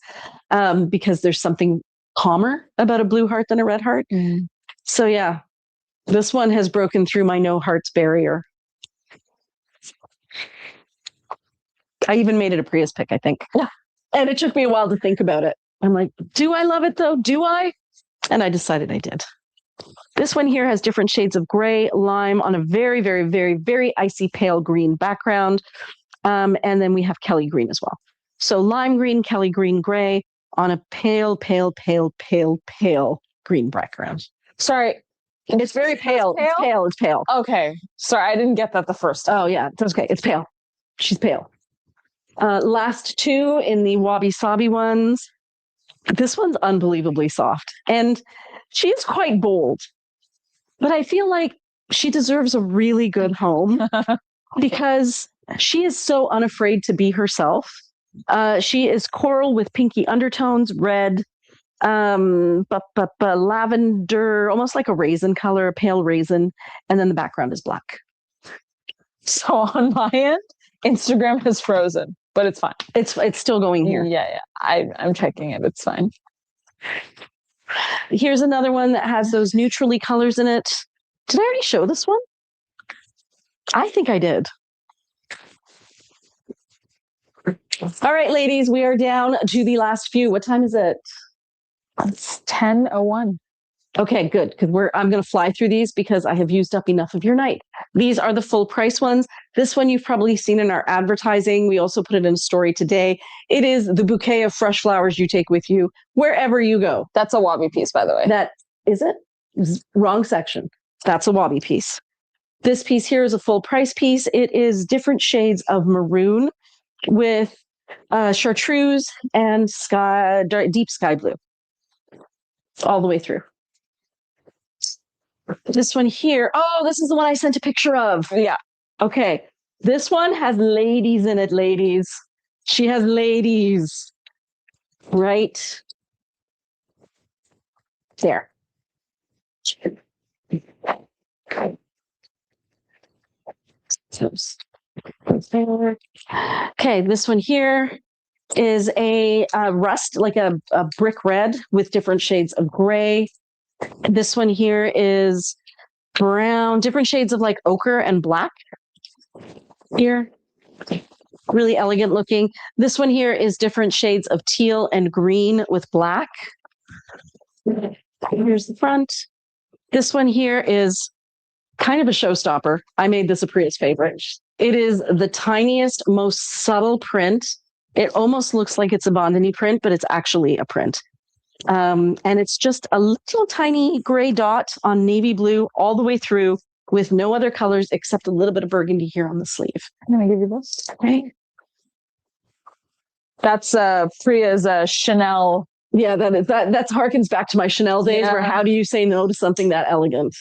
because there's something calmer about a blue heart than a red heart. Mm. So yeah, this one has broken through my no hearts barrier. I even made it a Prius pick, I think. Yeah. And it took me a while to think about it. I'm like, do I love it though? Do I? And I decided I did. This one here has different shades of gray, lime on a very, very, very, very icy pale green background. And then we have Kelly green as well. So lime green, Kelly green, gray on a pale, pale, pale, pale, pale green background. Sorry. It's very pale. It's pale. It's pale. Okay. Sorry, I didn't get that the first time. Oh, yeah. That's okay. It's pale. She's pale. Last two in the wabi sabi ones. This one's unbelievably soft. And she is quite bold. But I feel like she deserves a really good home because she is so unafraid to be herself. She is coral with pinky undertones, red, lavender, almost like a raisin color, pale raisin, and then the background is black. So on my end, Instagram has frozen, but it's fine. It's still going here. Yeah. I'm checking it. It's fine. Here's another one that has those neutrally colors in it. Did I already show this one? I think I did. All right, ladies, we are down to the last few. What time is it? It's 10:01. Okay, good. Because I'm going to fly through these because I have used up enough of your night. These are the full price ones. This one you've probably seen in our advertising. We also put it in a story today. It is the bouquet of fresh flowers you take with you wherever you go. That's a wabi piece, by the way. That is it? Wrong section. That's a wabi piece. This piece here is a full price piece. It is different shades of maroon with chartreuse and deep sky blue all the way through. This one here. Oh, this is the one I sent a picture of. Yeah. Okay. This one has ladies in it, ladies. She has ladies. Right there. Okay, this one here is a rust, like a brick red with different shades of gray. This one here is brown, different shades of like ochre and black. Here, really elegant looking. This one here is different shades of teal and green with black. Here's the front. This one here is kind of a showstopper. I made this a Priya's favorite. It is the tiniest, most subtle print. It almost looks like it's a bandani print, but it's actually a print. And it's just a little tiny gray dot on navy blue all the way through with no other colors except a little bit of burgundy here on the sleeve. I'm going to give you this. Okay. That's Priya's Chanel. Yeah, that harkens back to my Chanel days where how do you say no to something that elegant?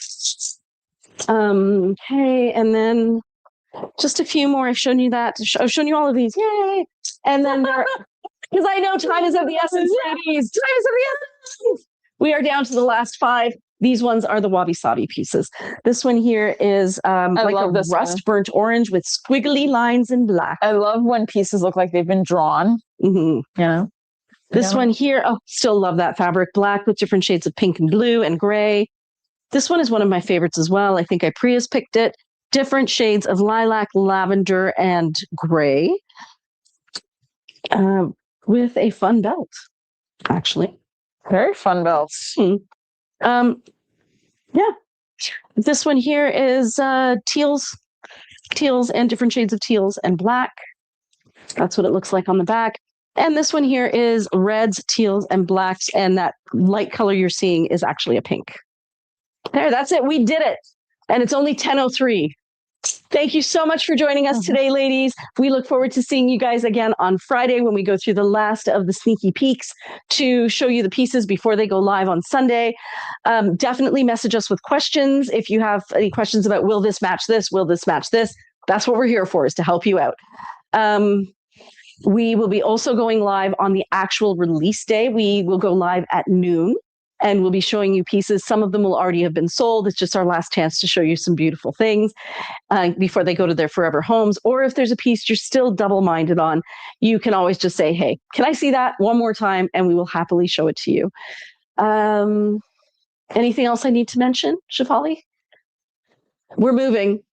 Okay, and then just a few more. I've shown you that. I've shown you all of these. Yay! And then because I know time is of the essence, ladies. Time is of the essence. We are down to the last 5. These ones are the wabi-sabi pieces. This one here is like a rust burnt orange with squiggly lines in black. I love when pieces look like they've been drawn. Mm-hmm. You know? This one here, still love that fabric. Black with different shades of pink and blue and gray. This one is one of my favorites as well. I think Priya's picked it. Different shades of lilac, lavender, and gray. With a fun belt, actually. Very fun belts. Yeah. This one here is teals and different shades of teals and black. That's what it looks like on the back. And this one here is reds, teals, and blacks. And that light color you're seeing is actually a pink. There, that's it. We did it. And it's only 10:03. Thank you so much for joining us today, ladies. We look forward to seeing you guys again on Friday when we go through the last of the sneaky peeks to show you the pieces before they go live on Sunday. Definitely message us with questions. If you have any questions about will this match this, will this match this, that's what we're here for, is to help you out. We will be also going live on the actual release day. We will go live at noon. And we'll be showing you pieces. Some of them will already have been sold. It's just our last chance to show you some beautiful things before they go to their forever homes. Or if there's a piece you're still double-minded on, you can always just say, hey, can I see that one more time? And we will happily show it to you. Anything else I need to mention, Shefali? We're moving.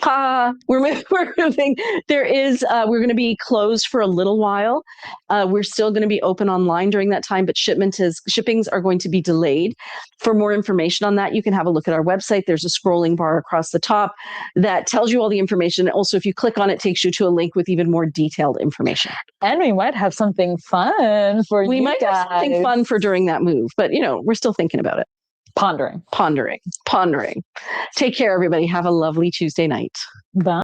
We're moving. There is, we're going to be closed for a little while. We're still going to be open online during that time, but shippings are going to be delayed. For more information on that, you can have a look at our website. There's a scrolling bar across the top that tells you all the information. Also, if you click on it, it takes you to a link with even more detailed information. And we might have something fun for you guys. We might have something fun for during that move, but we're still thinking about it. Pondering. Take care, everybody. Have a lovely Tuesday night. Bye.